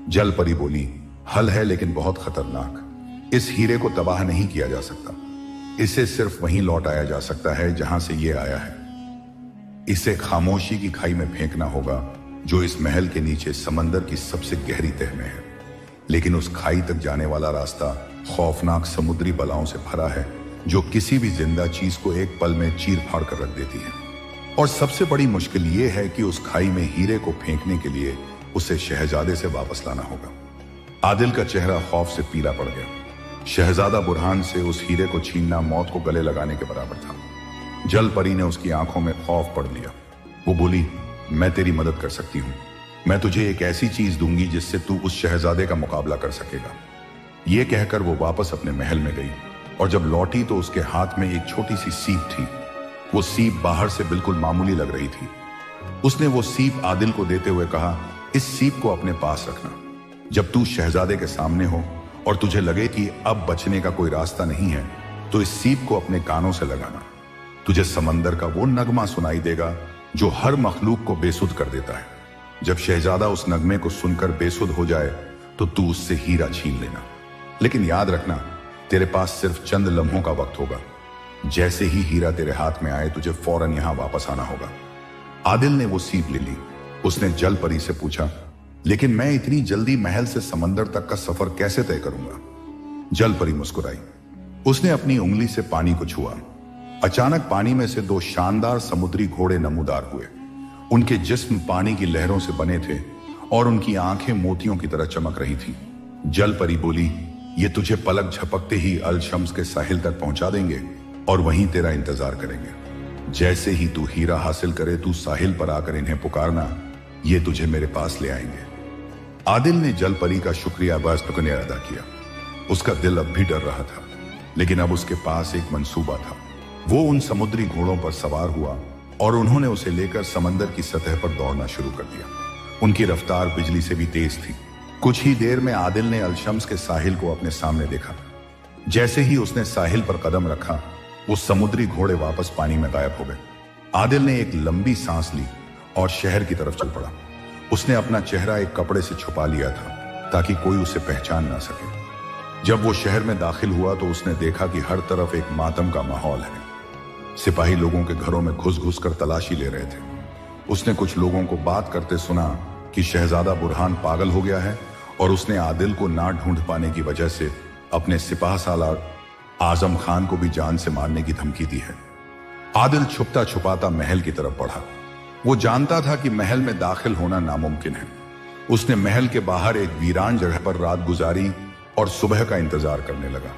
जल परी बोली, हल है, लेकिन बहुत खतरनाक। इस हीरे को तबाह नहीं किया जा सकता। इसे सिर्फ वहीं लौटाया जा सकता है जहां से ये आया है। इसे खामोशी की खाई में फेंकना होगा जो इस महल के नीचे समंदर की सबसे गहरी तह में है। लेकिन उस खाई तक जाने वाला रास्ता खौफनाक समुद्री बलाओं से भरा है जो किसी भी जिंदा चीज को एक पल में चीर फाड़ कर रख देती है। और सबसे बड़ी मुश्किल यह है कि उस खाई में हीरे को फेंकने के लिए उसे शहजादे से वापस लाना होगा। आदिल का चेहरा खौफ से पीला पड़ गया। शहजादा बुरहान से उस हीरे को छीनना मौत को गले लगाने के बराबर था। जल परी ने उसकी आंखों में खौफ पढ़ लिया। वो बोली, मैं तेरी मदद कर सकती हूँ। मैं तुझे एक ऐसी चीज दूंगी जिससे तू उस शहजादे का मुकाबला कर सकेगा। ये कहकर वो वापस अपने महल में गई और जब लौटी तो उसके हाथ में एक छोटी सी सीप थी। वो सीप बाहर से बिल्कुल मामूली लग रही थी। उसने वो सीप आदिल को देते हुए कहा, इस सीप को अपने पास रखना। जब तू शहजादे के सामने हो और तुझे लगे कि अब बचने का कोई रास्ता नहीं है तो इस सीप को अपने कानों से लगाना। तुझे समंदर का वो नगमा सुनाई देगा जो हर मखलूक को बेसुध कर देता है। जब शहजादा उस नगमे को सुनकर बेसुध हो जाए तो तू उससे हीरा छीन लेना, लेकिन याद रखना तेरे पास सिर्फ चंद लम्हों का वक्त होगा। जैसे ही हीरा तेरे हाथ में आए तुझे फौरन यहां वापस आना होगा। आदिल ने वो सीप ले ली। उसने जल परी से पूछा, लेकिन मैं इतनी जल्दी महल से समंदर तक का सफर कैसे तय करूंगा? जल परी मुस्कुराई। उसने अपनी उंगली से पानी को छुआ। अचानक पानी में से दो शानदार समुद्री घोड़े नमूदार हुए। उनके जिस्म पानी की लहरों से बने थे और उनकी आंखें मोतियों की तरह चमक रही थी। जल परी बोली, ये तुझे पलक झपकते ही अल शम्स के साहिल तक पहुंचा देंगे और वहीं तेरा इंतजार करेंगे। जैसे ही तू हीरा हासिल करे तू साहिल पर आकर इन्हें पुकारना, ये तुझे मेरे पास ले आएंगे। आदिल ने जल परी का शुक्रिया वास्तुकने अदा किया। उसका दिल अब भी डर रहा था, लेकिन अब उसके पास एक मंसूबा था। वो उन समुद्री घोड़ों पर सवार हुआ और उन्होंने उसे लेकर समंदर की सतह पर दौड़ना शुरू कर दिया। उनकी रफ्तार बिजली से भी तेज थी। कुछ ही देर में आदिल ने अलशम्स के साहिल को अपने सामने देखा। जैसे ही उसने साहिल पर कदम रखा वो समुद्री घोड़े वापस पानी में गायब हो गए। आदिल ने एक लंबी सांस ली और शहर की तरफ चल पड़ा। उसने अपना चेहरा एक कपड़े से छुपा लिया था ताकि कोई उसे पहचान ना सके। जब वो शहर में दाखिल हुआ तो उसने देखा कि हर तरफ एक मातम का माहौल है। सिपाही लोगों के घरों में घुस घुस कर तलाशी ले रहे थे। उसने कुछ लोगों को बात करते सुना कि शहजादा बुरहान पागल हो गया है और उसने आदिल को ना ढूंढ पाने की वजह से अपने सिपाह सालार आजम खान को भी जान से मारने की धमकी दी है। आदिल छुपता छुपाता महल की तरफ बढ़ा। वो जानता था कि महल में दाखिल होना नामुमकिन है। उसने महल के बाहर एक वीरान जगह पर रात गुजारी और सुबह का इंतजार करने लगा।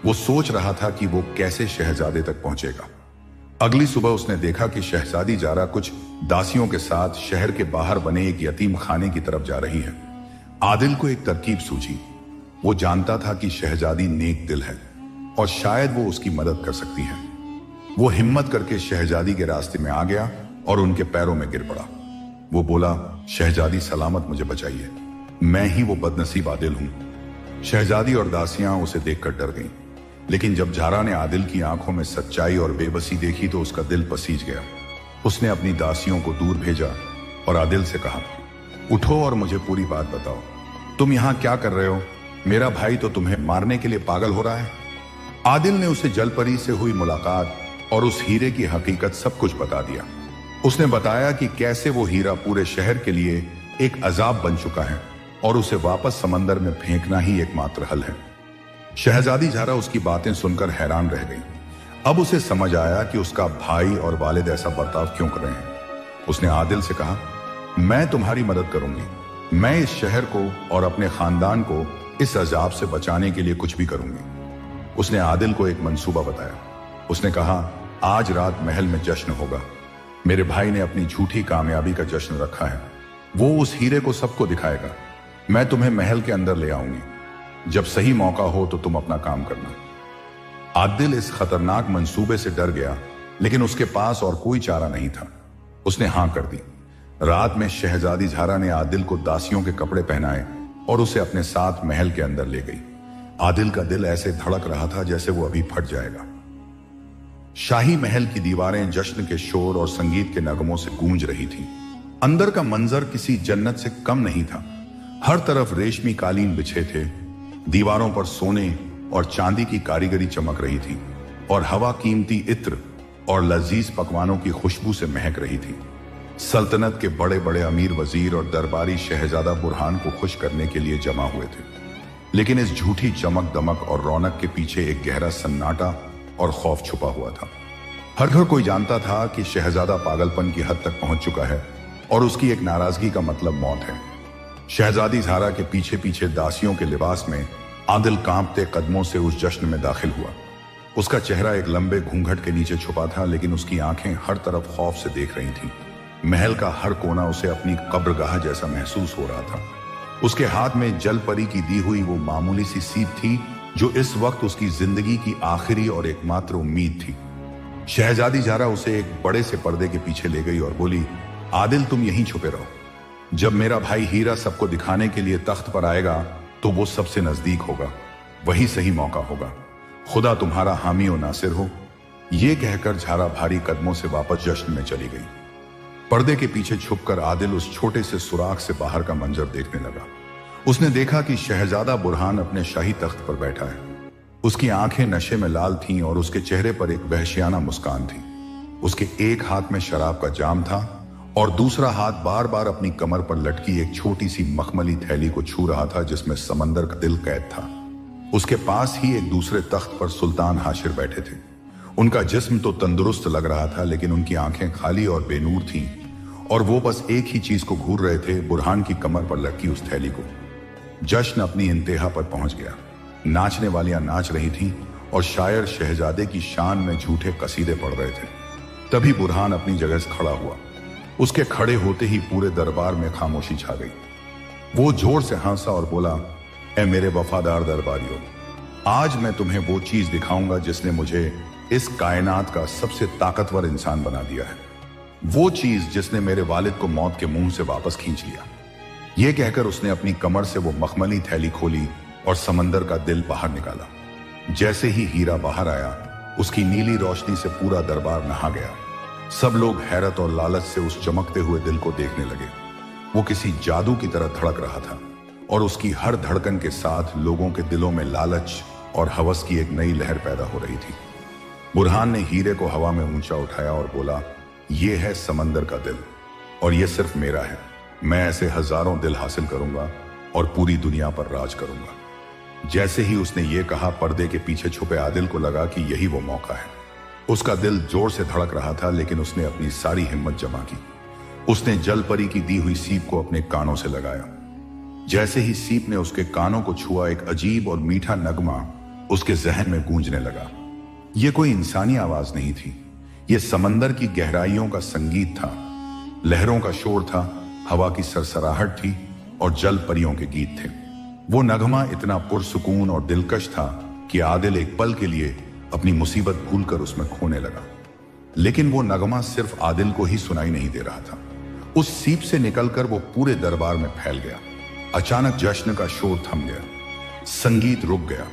वो सोच रहा था कि वो कैसे शहजादे तक पहुंचेगा। अगली सुबह उसने देखा कि शहजादी जारा कुछ दासियों के साथ शहर के बाहर बने एक यतीम खाने की तरफ जा रही है। आदिल को एक तरकीब सूझी। वो जानता था कि शहजादी नेक दिल है और शायद वो उसकी मदद कर सकती है। वो हिम्मत करके शहजादी के रास्ते में आ गया और उनके पैरों में गिर पड़ा। वो बोला, शहजादी सलामत, मुझे बचाइए, मैं ही वो बदनसीब आदिल हूं। शहजादी और दासियां उसे देखकर डर गईं, लेकिन जब जारा ने आदिल की आंखों में सच्चाई और बेबसी देखी तो उसका दिल पसीज गया। उसने अपनी दासियों को दूर भेजा और आदिल से कहा, उठो और मुझे पूरी बात बताओ। तुम यहां क्या कर रहे हो? मेरा भाई तो तुम्हें मारने के लिए पागल हो रहा है। आदिल ने उसे जलपरी से हुई मुलाकात और उस हीरे की हकीकत सब कुछ बता दिया। उसने बताया कि कैसे वो हीरा पूरे शहर के लिए एक अजाब बन चुका है और उसे वापस समंदर में फेंकना ही एकमात्र हल है। शहजादी जारा उसकी बातें सुनकर हैरान रह गई। अब उसे समझ आया कि उसका भाई और वालिद ऐसा बर्ताव क्यों कर रहे हैं। उसने आदिल से कहा, मैं तुम्हारी मदद करूंगी। मैं इस शहर को और अपने खानदान को इस अजाब से बचाने के लिए कुछ भी करूंगी। उसने आदिल को एक मंसूबा बताया। उसने कहा, आज रात महल में जश्न होगा। मेरे भाई ने अपनी झूठी कामयाबी का जश्न रखा है। वो उस हीरे को सबको दिखाएगा। मैं तुम्हें महल के अंदर ले आऊंगी। जब सही मौका हो तो तुम अपना काम करना। आदिल इस खतरनाक मंसूबे से डर गया, लेकिन उसके पास और कोई चारा नहीं था। उसने हां कर दी। रात में शहजादी जारा ने आदिल को दासियों के कपड़े पहनाए और उसे अपने साथ महल के अंदर ले गई। आदिल का दिल ऐसे धड़क रहा था जैसे वो अभी फट जाएगा। शाही महल की दीवारें जश्न के शोर और संगीत के नगमों से गूंज रही थीं। अंदर का मंजर किसी जन्नत से कम नहीं था। हर तरफ रेशमी कालीन बिछे थे। दीवारों पर सोने और चांदी की कारीगरी चमक रही थी और हवा कीमती इत्र और लजीज पकवानों की खुशबू से महक रही थी। सल्तनत के बड़े बड़े अमीर वजीर और दरबारी शहजादा बुरहान को खुश करने के लिए जमा हुए थे। लेकिन इस झूठी चमक दमक और रौनक के पीछे एक गहरा सन्नाटा और खौफ छुपा हुआ था। हर घर कोई जानता था कि शहजादा पागलपन की हद तक पहुंच चुका है और उसकी एक नाराजगी का मतलब मौत है। शहजादी ज़ारा के पीछे पीछे दासियों के लिबास में आदिल कांपते कदमों से उस जश्न में दाखिल हुआ। उसका चेहरा एक लंबे घूंघट के नीचे छुपा था, लेकिन उसकी आंखें हर तरफ खौफ से देख रही थीं। महल का हर कोना उसे अपनी कब्रगाह जैसा महसूस हो रहा था। उसके हाथ में जल परी की दी हुई वो मामूली सी सीप थी जो इस वक्त उसकी जिंदगी की आखिरी और एकमात्र उम्मीद थी। शहजादी ज़ारा उसे एक बड़े से पर्दे के पीछे ले गई और बोली, आदिल तुम यहीं छुपे रहो। जब मेरा भाई हीरा सबको दिखाने के लिए तख्त पर आएगा तो वो सबसे नजदीक होगा, वही सही मौका होगा। खुदा तुम्हारा हामी और नासिर हो। ये कहकर ज़ारा भारी कदमों से वापस जश्न में चली गई। पर्दे के पीछे छुपकर आदिल उस छोटे से सुराख से बाहर का मंजर देखने लगा। उसने देखा कि शहजादा बुरहान अपने शाही तख्त पर बैठा है। उसकी आंखें नशे में लाल थीं और उसके चेहरे पर एक वहशियाना मुस्कान थी। उसके एक हाथ में शराब का जाम था और दूसरा हाथ बार बार अपनी कमर पर लटकी एक छोटी सी मखमली थैली को छू रहा था जिसमें समंदर का दिल कैद था। उसके पास ही एक दूसरे तख्त पर सुल्तान हाशिर बैठे थे। उनका जिस्म तो तंदुरुस्त लग रहा था, लेकिन उनकी आंखें खाली और बेनूर थीं और वो बस एक ही चीज को घूर रहे थे, बुरहान की कमर पर लटकी उस थैली को। जश्न अपनी इंतहा पर पहुंच गया। नाचने वालियां नाच रही थीं और शायर शहजादे की शान में झूठे कसीदे पढ़ रहे थे। तभी बुरहान अपनी जगह से खड़ा हुआ। उसके खड़े होते ही पूरे दरबार में खामोशी छा गई। वो जोर से हंसा और बोला, ए मेरे वफादार दरबारियों, आज मैं तुम्हें वो चीज दिखाऊंगा जिसने मुझे इस कायनात का सबसे ताकतवर इंसान बना दिया है। वो चीज जिसने मेरे वालिद को मौत के मुंह से वापस खींच लिया। यह कहकर उसने अपनी कमर से वो मखमली थैली खोली और समंदर का दिल बाहर निकाला। जैसे ही हीरा बाहर आया, उसकी नीली रोशनी से पूरा दरबार नहा गया। सब लोग हैरत और लालच से उस चमकते हुए दिल को देखने लगे। वो किसी जादू की तरह धड़क रहा था और उसकी हर धड़कन के साथ लोगों के दिलों में लालच और हवस की एक नई लहर पैदा हो रही थी। बुरहान ने हीरे को हवा में ऊंचा उठाया और बोला, यह है समंदर का दिल और यह सिर्फ मेरा है। मैं ऐसे हजारों दिल हासिल करूंगा और पूरी दुनिया पर राज करूंगा। जैसे ही उसने ये कहा, पर्दे के पीछे छुपे आदिल को लगा कि यही वो मौका है। उसका दिल जोर से धड़क रहा था, लेकिन उसने अपनी सारी हिम्मत जमा की। उसने जल परी की दी हुई सीप को अपने कानों से लगाया। जैसे ही सीप ने उसके कानों को छुआ, एक अजीब और मीठा नगमा उसके जहन में गूंजने लगा। यह कोई इंसानी आवाज नहीं थी, यह समंदर की गहराइयों का संगीत था। लहरों का शोर था, हवा की सरसराहट थी और जल परियों के गीत थे। वो नगमा इतना पुरसुकून और दिलकश था कि आदिल एक पल के लिए अपनी मुसीबत भूलकर उसमें खोने लगा। लेकिन वो नगमा सिर्फ आदिल को ही सुनाई नहीं दे रहा था। उस सीप से निकलकर वो पूरे दरबार में फैल गया। अचानक जश्न का शोर थम गया, संगीत रुक गया।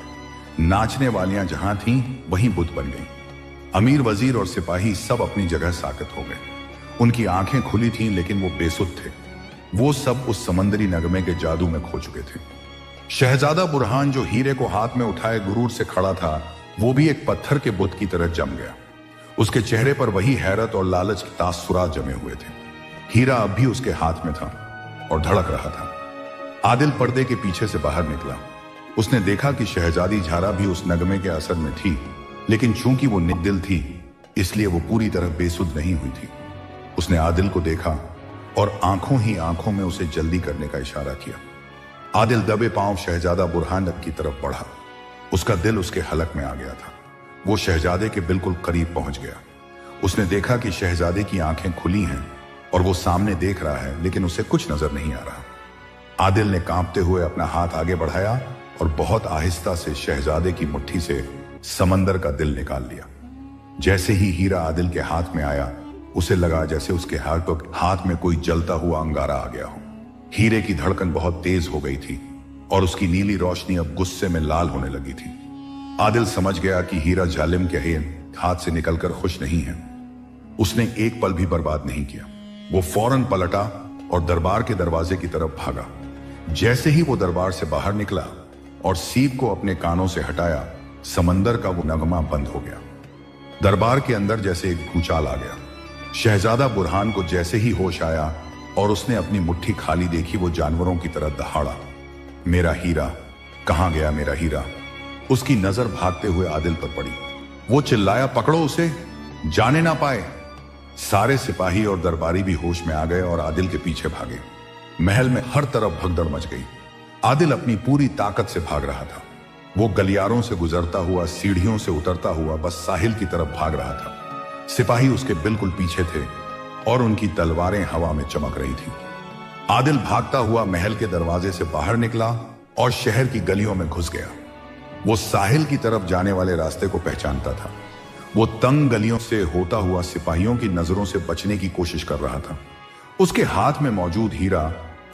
नाचने वालियां जहां थीं वहीं बुत बन गईं। अमीर, वजीर और सिपाही सब अपनी जगह साकत हो गए। उनकी आंखें खुली थीं, लेकिन वो बेसुध थे। वो सब उस समंदरी नगमे के जादू में खो चुके थे। शहजादा बुरहान, जो हीरे को हाथ में उठाए गुरूर से खड़ा था, वो भी एक पत्थर के बुत की तरह जम गया। उसके चेहरे पर वही हैरत और लालच के तासुरात जमे हुए थे। हीरा अब भी उसके हाथ में था और धड़क रहा था। आदिल पर्दे के पीछे से बाहर निकला। उसने देखा कि शहजादी ज़ारा भी उस नगमे के असर में थी, लेकिन चूंकि वो निदिल थी, इसलिए वो पूरी तरह बेसुध नहीं हुई थी। उसने आदिल को देखा और आंखों ही आंखों में उसे जल्दी करने का इशारा किया। आदिल दबे पांव शहजादा बुरहान की तरफ बढ़ा। उसका दिल उसके हलक में आ गया था। वो शहजादे के बिल्कुल करीब पहुंच गया। उसने देखा कि शहजादे की आंखें खुली हैं और वो सामने देख रहा है, लेकिन उसे कुछ नजर नहीं आ रहा। आदिल ने कांपते हुए अपना हाथ आगे बढ़ाया और बहुत आहिस्ता से शहजादे की मुट्ठी से समंदर का दिल निकाल लिया। जैसे ही हीरा आदिल के हाथ में आया, उसे लगा जैसे उसके हाथ में कोई जलता हुआ अंगारा आ गया हो। हीरे की धड़कन बहुत तेज हो गई थी और उसकी नीली रोशनी अब गुस्से में लाल होने लगी थी। आदिल समझ गया कि हीरा जालिम के हाथ से निकलकर खुश नहीं है। उसने एक पल भी बर्बाद नहीं किया। वो फौरन पलटा और दरबार के दरवाजे की तरफ भागा। जैसे ही वो दरबार से बाहर निकला और सीप को अपने कानों से हटाया, समंदर का वो नगमा बंद हो गया। दरबार के अंदर जैसे एक भूचाल आ गया। शहजादा बुरहान को जैसे ही होश आया और उसने अपनी मुट्ठी खाली देखी, वो जानवरों की तरह दहाड़ा, मेरा हीरा, कहां गया मेरा हीरा? उसकी नजर भागते हुए आदिल पर पड़ी। वो चिल्लाया, पकड़ो उसे, जाने ना पाए। सारे सिपाही और दरबारी भी होश में आ गए और आदिल के पीछे भागे। महल में हर तरफ भगदड़ मच गई। आदिल अपनी पूरी ताकत से भाग रहा था। वो गलियारों से गुजरता हुआ, सीढ़ियों से उतरता हुआ बस साहिल की तरफ भाग रहा था। सिपाही उसके बिल्कुल पीछे थे और उनकी तलवारें हवा में चमक रही थी। आदिल भागता हुआ महल के दरवाजे से बाहर निकला और शहर की गलियों में घुस गया। वो साहिल की तरफ जाने वाले रास्ते को पहचानता था। वो तंग गलियों से होता हुआ सिपाहियों की नजरों से बचने की कोशिश कर रहा था। उसके हाथ में मौजूद हीरा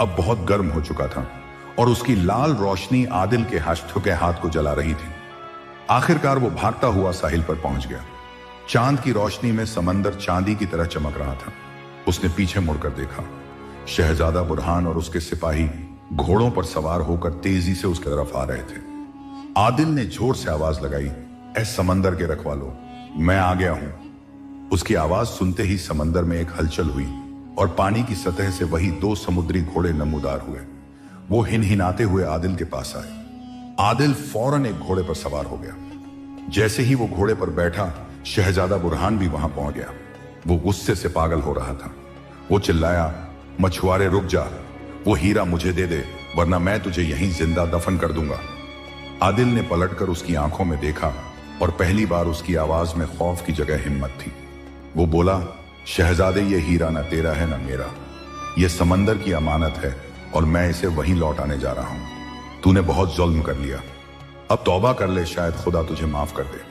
अब बहुत गर्म हो चुका था और उसकी लाल रोशनी आदिल के हस्तों हाथ को जला रही थी। आखिरकार वो भागता हुआ साहिल पर पहुंच गया। चांद की रोशनी में समंदर चांदी की तरह चमक रहा था। उसने पीछे मुड़कर देखा। शहजादा बुरहान और उसके सिपाही घोड़ों पर सवार होकर तेजी से उसकी तरफ आ रहे थे। आदिल ने जोर से आवाज लगाई, ऐ समंदर के रखवालों, मैं आ गया हूं। उसकी आवाज सुनते ही समंदर में एक हलचल हुई और पानी की सतह से वही दो समुद्री घोड़े नमूदार हुए। वो हिनहिनाते हुए आदिल के पास आए। आदिल फौरन एक घोड़े पर सवार हो गया। जैसे ही वो घोड़े पर बैठा, शहजादा बुरहान भी वहां पहुंच गया। वो गुस्से से पागल हो रहा था। वो चिल्लाया, मछुआरे रुक जा, वो हीरा मुझे दे दे, वरना मैं तुझे यहीं जिंदा दफन कर दूंगा। आदिल ने पलटकर उसकी आंखों में देखा और पहली बार उसकी आवाज में खौफ की जगह हिम्मत थी। वो बोला, शहजादे, ये हीरा ना तेरा है ना मेरा, ये समंदर की अमानत है और मैं इसे वहीं लौटाने जा रहा हूं। तूने बहुत जुल्म कर लिया, अब तौबा कर ले, शायद खुदा तुझे माफ कर दे।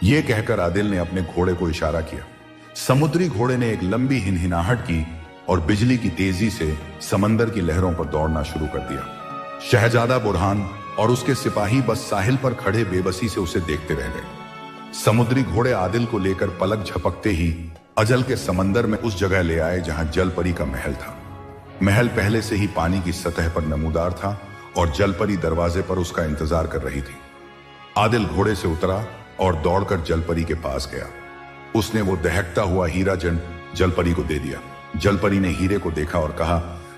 ये कहकर आदिल ने अपने घोड़े को इशारा किया। समुद्री घोड़े ने एक लंबी हिनहिनाहट की और बिजली की तेजी से समंदर की लहरों पर दौड़ना शुरू कर दिया। शहजादा बुरहान और उसके सिपाही बस साहिल पर खड़े बेबसी से उसे देखते रह गए। समुद्री घोड़े आदिल को लेकर पलक झपकते ही अजल के समंदर में उस जगह ले आए जहां जलपरी का महल था। महल पहले से ही पानी की सतह पर नमूदार था और जलपरी दरवाजे पर उसका इंतजार कर रही थी। आदिल घोड़े से उतरा और दौड़कर जलपरी के पास गया। उसने वो दहकता हुआ हीरा जलपरी को दे दिया। जलपरी ने हीरे को देखा और कहा,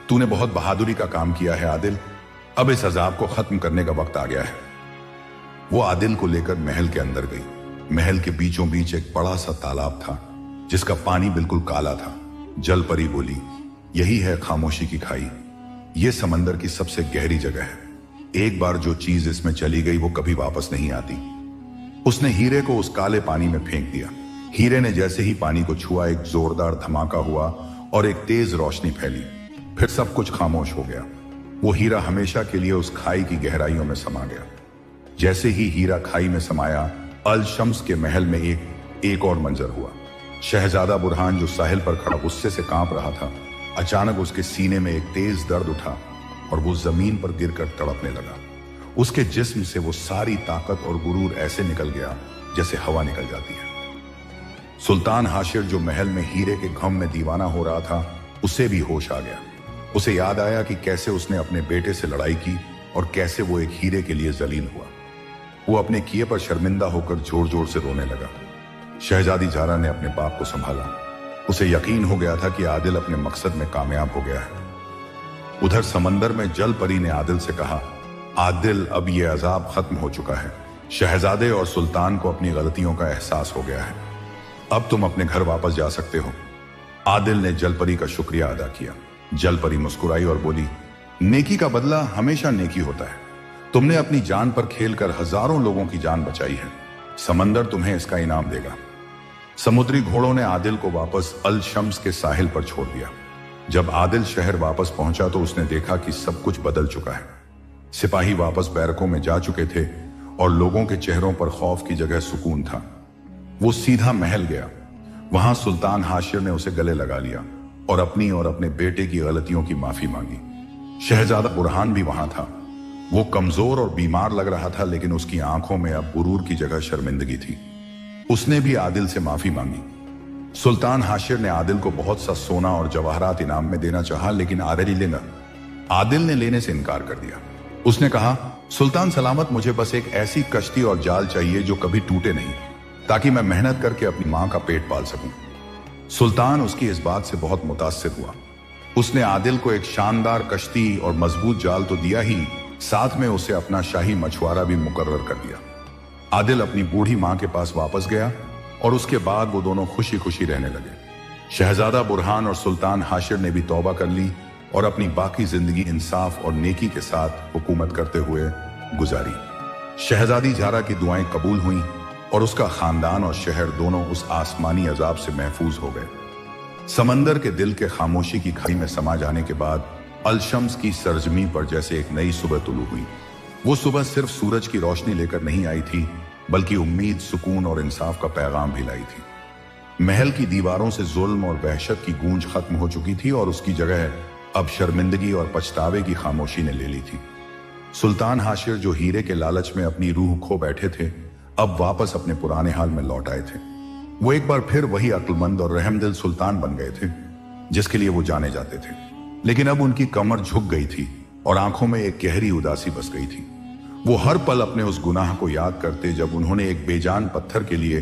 तूने बहुत बहादुरी का काम किया है आदिल, अब इस अजाब को खत्म करने का वक्त आ गया है। वो आदिल को लेकर महल के अंदर गई। महल के बीचों बीच एक बड़ा सा तालाब था जिसका पानी बिल्कुल काला था। जलपरी बोली, यही है खामोशी की खाई, ये समंदर की सबसे गहरी जगह है। एक बार जो चीज इसमें चली गई वो कभी वापस नहीं आती। उसने हीरे को उस काले पानी में फेंक दिया। हीरे ने जैसे ही पानी को छुआ, एक जोरदार धमाका हुआ और एक तेज रोशनी फैली। फिर सब कुछ खामोश हो गया। वो हीरा हमेशा के लिए उस खाई की गहराइयों में समा गया। जैसे ही हीरा खाई में समाया, अल शम्स के महल में एक और मंजर हुआ। शहजादा बुरहान जो साहिल पर खड़ा गुस्से से कांप रहा था, अचानक उसके सीने में एक तेज दर्द उठा और वो जमीन पर गिरकर तड़पने लगा। उसके जिस्म से वो सारी ताकत और गुरूर ऐसे निकल गया जैसे हवा निकल जाती है। सुल्तान हाशिर जो महल में हीरे के गम में दीवाना हो रहा था, उसे भी होश आ गया। उसे याद आया कि कैसे उसने अपने बेटे से लड़ाई की और कैसे वो एक हीरे के लिए जलील हुआ। वो अपने किए पर शर्मिंदा होकर जोर जोर से रोने लगा। शहजादी जारा ने अपने बाप को संभाला। उसे यकीन हो गया था कि आदिल अपने मकसद में कामयाब हो गया है। उधर समंदर में जलपरी ने आदिल से कहा, आदिल, अब ये अजाब खत्म हो चुका है। शहजादे और सुल्तान को अपनी गलतियों का एहसास हो गया है। अब तुम अपने घर वापस जा सकते हो। आदिल ने जलपरी का शुक्रिया अदा किया। जलपरी मुस्कुराई और बोली, नेकी का बदला हमेशा नेकी होता है। तुमने अपनी जान पर खेलकर हजारों लोगों की जान बचाई है। समंदर तुम्हें इसका इनाम देगा। समुद्री घोड़ों ने आदिल को वापस अल शम्स के साहिल पर छोड़ दिया। जब आदिल शहर वापस पहुंचा तो उसने देखा कि सब कुछ बदल चुका है। सिपाही वापस बैरकों में जा चुके थे और लोगों के चेहरों पर खौफ की जगह सुकून था। वो सीधा महल गया। वहां सुल्तान हाशिर ने उसे गले लगा लिया और अपने बेटे की गलतियों की माफी मांगी। शहजादा बुरहान भी वहां था। वो कमजोर और बीमार लग रहा था, लेकिन उसकी आंखों में अब गुरूर की जगह शर्मिंदगी थी। उसने भी आदिल से माफी मांगी। सुल्तान हाशिर ने आदिल को बहुत सा सोना और जवाहरात इनाम में देना चाहा, लेकिन आदिल ने लेने से इनकार कर दिया। उसने कहा, सुल्तान सलामत, मुझे बस एक ऐसी कश्ती और जाल चाहिए जो कभी टूटे नहीं, ताकि मैं मेहनत करके अपनी मां का पेट पाल सकूं। सुल्तान उसकी इस बात से बहुत मुतासिर हुआ। उसने आदिल को एक शानदार कश्ती और मजबूत जाल तो दिया ही, साथ में उसे अपना शाही मछुआरा भी मुकर्रर कर दिया। आदिल अपनी बूढ़ी मां के पास वापस गया और उसके बाद वो दोनों खुशी खुशी रहने लगे। शहजादा बुरहान और सुल्तान हाशिर ने भी तौबा कर ली और अपनी बाकी जिंदगी इंसाफ और नेकी के साथ हुकूमत करते हुए गुजारी। शहजादी झारा की दुआएं कबूल हुईं और उसका खानदान और शहर दोनों उस आसमानी अजाब से महफूज हो गए। समंदर के दिल के खामोशी की खाई में समा जाने के बाद अलशम्स की सरजमी पर जैसे एक नई सुबह तुलू हुई। वो सुबह सिर्फ सूरज की रोशनी लेकर नहीं आई थी, बल्कि उम्मीद, सुकून और इंसाफ का पैगाम भी लाई थी। महल की दीवारों से जुल्म और वहशत की गूंज खत्म हो चुकी थी और उसकी जगह अब शर्मिंदगी और पछतावे की खामोशी ने ले ली थी। सुल्तान हाशिर, जो हीरे के लालच में अपनी रूह खो बैठे थे, अब वापस अपने पुराने हाल में लौट आए थे। वो एक बार फिर वही अक्लमंद और रहमदिल सुल्तान बन गए थे जिसके लिए वो जाने जाते थे। लेकिन अब उनकी कमर झुक गई थी और आंखों में एक गहरी उदासी बस गई थी। वो हर पल अपने उस गुनाह को याद करते जब उन्होंने एक बेजान पत्थर के लिए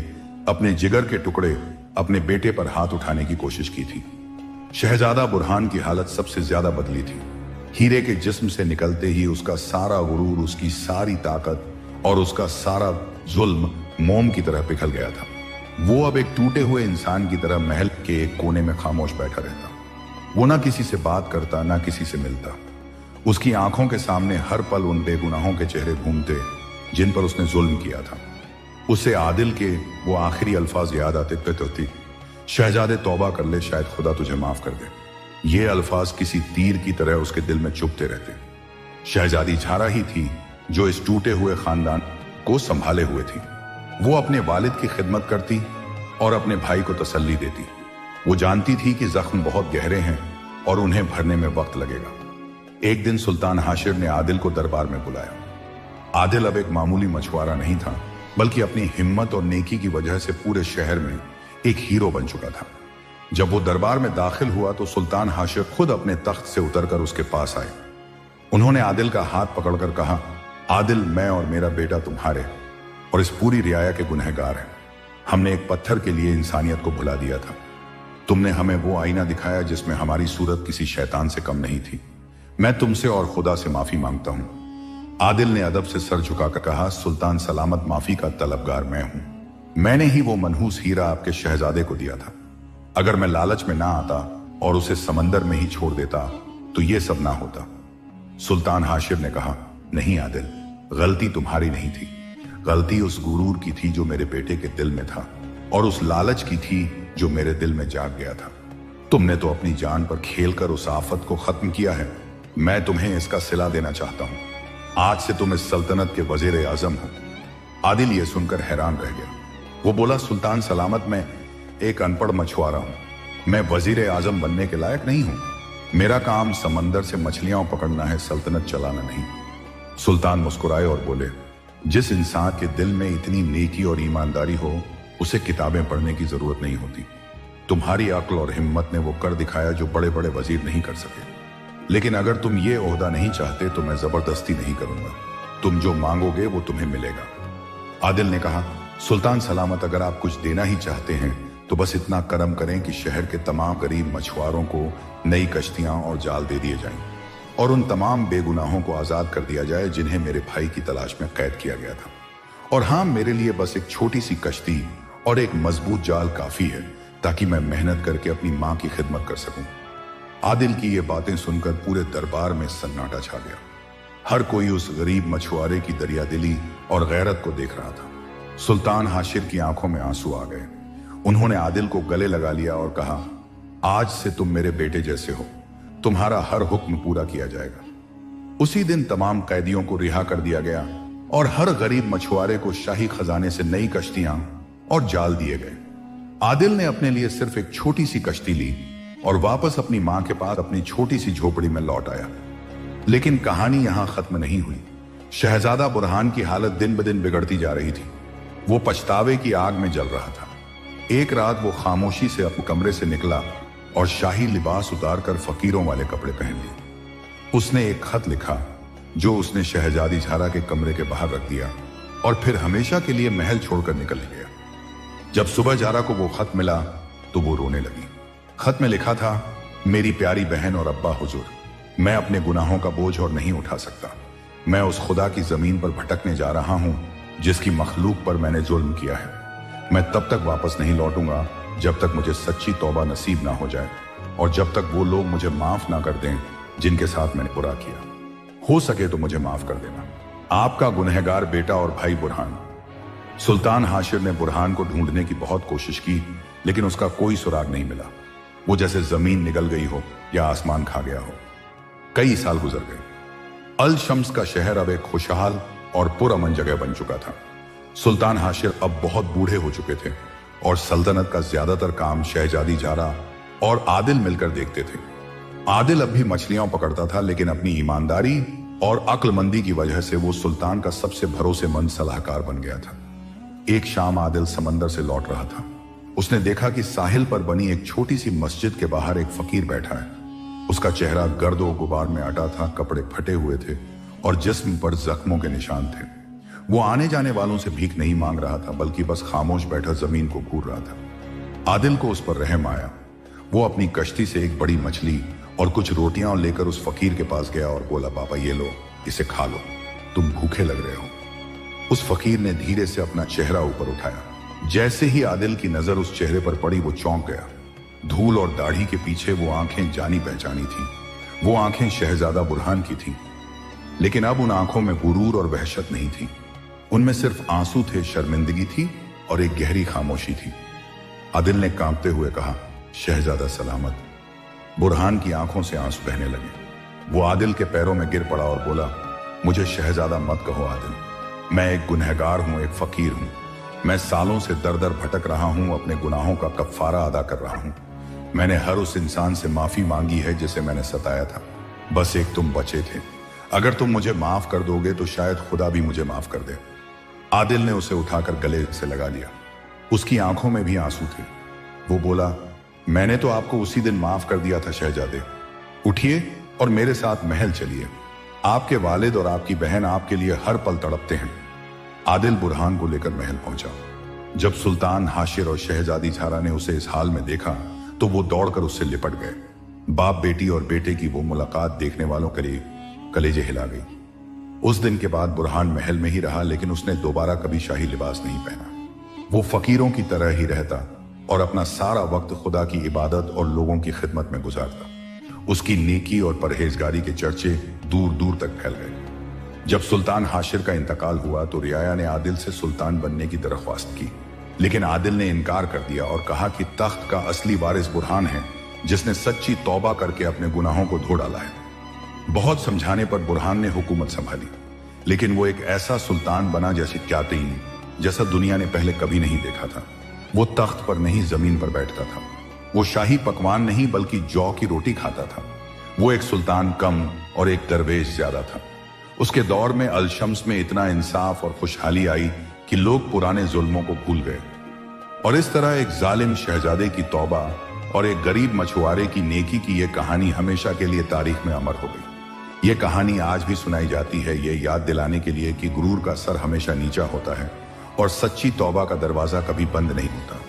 अपने जिगर के टुकड़े अपने बेटे पर हाथ उठाने की कोशिश की थी। शहजादा बुरहान की हालत सबसे ज्यादा बदली थी। हीरे के जिस्म से निकलते ही उसका सारा गुरूर, उसकी सारी ताकत और उसका सारा जुल्म मोम की तरह पिघल गया था। वो अब एक टूटे हुए इंसान की तरह महल के एक कोने में खामोश बैठा रहता। वो ना किसी से बात करता, ना किसी से मिलता। उसकी आंखों के सामने हर पल उन बेगुनाहों के चेहरे घूमते जिन पर उसने जुल्म किया था। उसे आदिल के वो आखिरी अल्फाज याद आते थे, शहजादे तौबा कर ले, शायद खुदा तुझे माफ कर दे। ये अल्फाज किसी तीर की तरह उसके दिल में चुभते रहते। शहजादी झारा ही थी जो इस टूटे हुए खानदान को संभाले हुए थी। वो अपने वालिद की खिदमत करती और अपने भाई को तसल्ली देती। वो जानती थी कि जख्म बहुत गहरे हैं और उन्हें भरने में वक्त लगेगा। एक दिन सुल्तान हाशिर ने आदिल को दरबार में बुलाया। आदिल अब एक मामूली मछुआरा नहीं था, बल्कि अपनी हिम्मत और नेकी की वजह से पूरे शहर में एक हीरो बन चुका था। जब वो दरबार में दाखिल हुआ तो सुल्तान हाशिर खुद अपने तख्त से उतरकर उसके पास आए। उन्होंने आदिल का हाथ पकड़कर कहा, आदिल, मैं और मेरा बेटा तुम्हारे और इस पूरी रियाया के गुनहगार हैं। हमने एक पत्थर के लिए इंसानियत को भुला दिया था। तुमने हमें वो आईना दिखाया जिसमें हमारी सूरत किसी शैतान से कम नहीं थी। मैं तुमसे और खुदा से माफी मांगता हूं। आदिल ने अदब से सर झुकाकर कहा, सुल्तान सलामत, माफी का तलबगार मैं हूं। मैंने ही वो मनहूस हीरा आपके शहजादे को दिया था। अगर मैं लालच में ना आता और उसे समंदर में ही छोड़ देता तो ये सब ना होता। सुल्तान हाशिर ने कहा, नहीं आदिल, गलती तुम्हारी नहीं थी। गलती उस गुरूर की थी जो मेरे बेटे के दिल में था और उस लालच की थी जो मेरे दिल में जाग गया था। तुमने तो अपनी जान पर खेलकर उस आफत को खत्म किया है। मैं तुम्हें इसका सिला देना चाहता हूं। आज से तुम इस सल्तनत के वजीर आजम हो। आदिल ये सुनकर हैरान रह गया। वो बोला, सुल्तान सलामत, मैं एक अनपढ़ मछुआरा हूं। मैं वजीर आजम बनने के लायक नहीं हूं। मेरा काम समंदर से मछलियां पकड़ना है, सल्तनत चलाना नहीं। सुल्तान मुस्कुराए और बोले, जिस इंसान के दिल में इतनी नेकी और ईमानदारी हो उसे किताबें पढ़ने की जरूरत नहीं होती। तुम्हारी अक्ल और हिम्मत ने वो कर दिखाया जो बड़े बड़े वजीर नहीं कर सके। लेकिन अगर तुम ये ओहदा नहीं चाहते तो मैं जबरदस्ती नहीं करूंगा। तुम जो मांगोगे वो तुम्हें मिलेगा। आदिल ने कहा, सुल्तान सलामत, अगर आप कुछ देना ही चाहते हैं तो बस इतना करम करें कि शहर के तमाम गरीब मछुआरों को नई कश्तियां और जाल दे दिए जाएं और उन तमाम बेगुनाहों को आजाद कर दिया जाए जिन्हें मेरे भाई की तलाश में कैद किया गया था। और हाँ, मेरे लिए बस एक छोटी सी कश्ती और एक मजबूत जाल काफी है ताकि मैं मेहनत करके अपनी मां की खिदमत कर सकूं। आदिल की ये बातें सुनकर पूरे दरबार में सन्नाटा छा गया। हर कोई उस गरीब मछुआरे की दरियादिली और गैरत को देख रहा था। सुल्तान हाशिर की आंखों में आंसू आ गए। उन्होंने आदिल को गले लगा लिया और कहा, आज से तुम मेरे बेटे जैसे हो। तुम्हारा हर हुक्म पूरा किया जाएगा। उसी दिन तमाम कैदियों को रिहा कर दिया गया और हर गरीब मछुआरे को शाही खजाने से नई कश्तियां और जाल दिए गए। आदिल ने अपने लिए सिर्फ एक छोटी सी कश्ती ली और वापस अपनी मां के पास अपनी छोटी सी झोपड़ी में लौट आया। लेकिन कहानी यहां खत्म नहीं हुई। शहजादा बुरहान की हालत दिन ब दिन बिगड़ती जा रही थी। वो पछतावे की आग में जल रहा था। एक रात वो खामोशी से अपने कमरे से निकला और शाही लिबास उतारकर फकीरों वाले कपड़े पहन लिए। उसने एक खत लिखा जो उसने शहजादी झारा के कमरे के बाहर रख दिया और फिर हमेशा के लिए महल छोड़कर निकल गया। जब सुबह झारा को वो खत मिला तो वो रोने लगी। खत में लिखा था, मेरी प्यारी बहन और अब्बा हुजूर, मैं अपने गुनाहों का बोझ और नहीं उठा सकता। मैं उस खुदा की जमीन पर भटकने जा रहा हूं जिसकी मखलूक पर मैंने जुल्म किया है। मैं तब तक वापस नहीं लौटूंगा जब तक मुझे सच्ची तौबा नसीब ना हो जाए और जब तक वो लोग मुझे माफ ना कर दें जिनके साथ मैंने बुरा किया। हो सके तो मुझे माफ कर देना। आपका गुनहगार बेटा और भाई बुरहान। सुल्तान हाशिर ने बुरहान को ढूंढने की बहुत कोशिश की, लेकिन उसका कोई सुराग नहीं मिला। वो जैसे जमीन निगल गई हो या आसमान खा गया हो। कई साल गुजर गए। अल शम्स का शहर अब एक खुशहाल और पुरअमन जगह बन चुका था। सुल्तान हाशिर अब बहुत बूढ़े हो चुके थे और सल्तनत का ज्यादातर काम शहजादी जारा और आदिल मिलकर देखते थे। आदिल अब भी मछलियां पकड़ता था, लेकिन अपनी ईमानदारी और अक्लमंदी की वजह से वो सुल्तान का सबसे भरोसेमंद सलाहकार बन गया था। एक शाम आदिल समंदर से लौट रहा था। उसने देखा कि साहिल पर बनी एक छोटी सी मस्जिद के बाहर एक फकीर बैठा है। उसका चेहरा गर्दो गुबार में अटा था, कपड़े फटे हुए थे और जिस्म पर जख्मों के निशान थे। वो आने जाने वालों से भीख नहीं मांग रहा था, बल्कि बस खामोश बैठा जमीन को घूर रहा था। आदिल को उस पर रहम आया। वो अपनी कश्ती से एक बड़ी मछली और कुछ रोटियां लेकर उस फकीर के पास गया और बोला, पापा ये लो, इसे खा लो, तुम भूखे लग रहे हो। उस फकीर ने धीरे से अपना चेहरा ऊपर उठाया। जैसे ही आदिल की नजर उस चेहरे पर पड़ी, वो चौंक गया। धूल और दाढ़ी के पीछे वो आंखें जानी पहचानी थी। वो आंखें शहजादा बुरहान की थीं, लेकिन अब उन आंखों में गुरूर और वहशत नहीं थी। उनमें सिर्फ आंसू थे, शर्मिंदगी थी और एक गहरी खामोशी थी। आदिल ने कांपते हुए कहा, शहजादा सलामत। बुरहान की आंखों से आंसू बहने लगे। वो आदिल के पैरों में गिर पड़ा और बोला, मुझे शहजादा मत कहो आदिल। मैं एक गुनहगार हूं, एक फकीर हूं। मैं सालों से दर दर भटक रहा हूं, अपने गुनाहों का कफ्फारा अदा कर रहा हूं। मैंने हर उस इंसान से माफी मांगी है जिसे मैंने सताया था। बस एक तुम बचे थे। अगर तुम मुझे माफ कर दोगे तो शायद खुदा भी मुझे माफ कर दे। आदिल ने उसे उठाकर गले से लगा लिया। उसकी आंखों में भी आंसू थे। वो बोला, मैंने तो आपको उसी दिन माफ कर दिया था शहजादे। उठिए और मेरे साथ महल चलिए। आपके वालिद और आपकी बहन आपके लिए हर पल तड़पते हैं। आदिल बुरहान को लेकर महल पहुंचा। जब सुल्तान हाशिर और शहजादी झारा ने उसे इस हाल में देखा तो वो दौड़कर उससे लिपट गए। बाप बेटी और बेटे की वो मुलाकात देखने वालों के लिए कलेजे हिला गई। उस दिन के बाद बुरहान महल में ही रहा, लेकिन उसने दोबारा कभी शाही लिबास नहीं पहना। वो फकीरों की तरह ही रहता और अपना सारा वक्त खुदा की इबादत और लोगों की खिदमत में गुजारता। उसकी नेकी और परहेजगारी के चर्चे दूर दूर तक फैल गए। जब सुल्तान हाशिर का इंतकाल हुआ तो रियाया ने आदिल से सुल्तान बनने की दरख्वास्त की, लेकिन आदिल ने इनकार कर दिया और कहा कि तख्त का असली वारिस बुरहान है, जिसने सच्ची तौबा करके अपने गुनाहों को धो डाला है। बहुत समझाने पर बुरहान ने हुकूमत संभाली, लेकिन वो एक ऐसा सुल्तान बना जैसा दुनिया ने पहले कभी नहीं देखा था। वो तख्त पर नहीं, जमीन पर बैठता था। वो शाही पकवान नहीं बल्कि जौ की रोटी खाता था। वो एक सुल्तान कम और एक दरवेश ज्यादा था। उसके दौर में अल शम्स में इतना इंसाफ और खुशहाली आई कि लोग पुराने जुल्मों को भूल गए। और इस तरह एक जालिम शहजादे की तौबा और एक गरीब मछुआरे की नेकी की यह कहानी हमेशा के लिए तारीख में अमर हो गई। ये कहानी आज भी सुनाई जाती है, ये याद दिलाने के लिए कि गुरूर का सर हमेशा नीचा होता है और सच्ची तौबा का दरवाजा कभी बंद नहीं होता।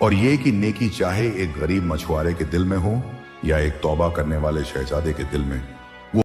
और ये कि नेकी चाहे एक गरीब मछुआरे के दिल में हो या एक तौबा करने वाले शहजादे के दिल में,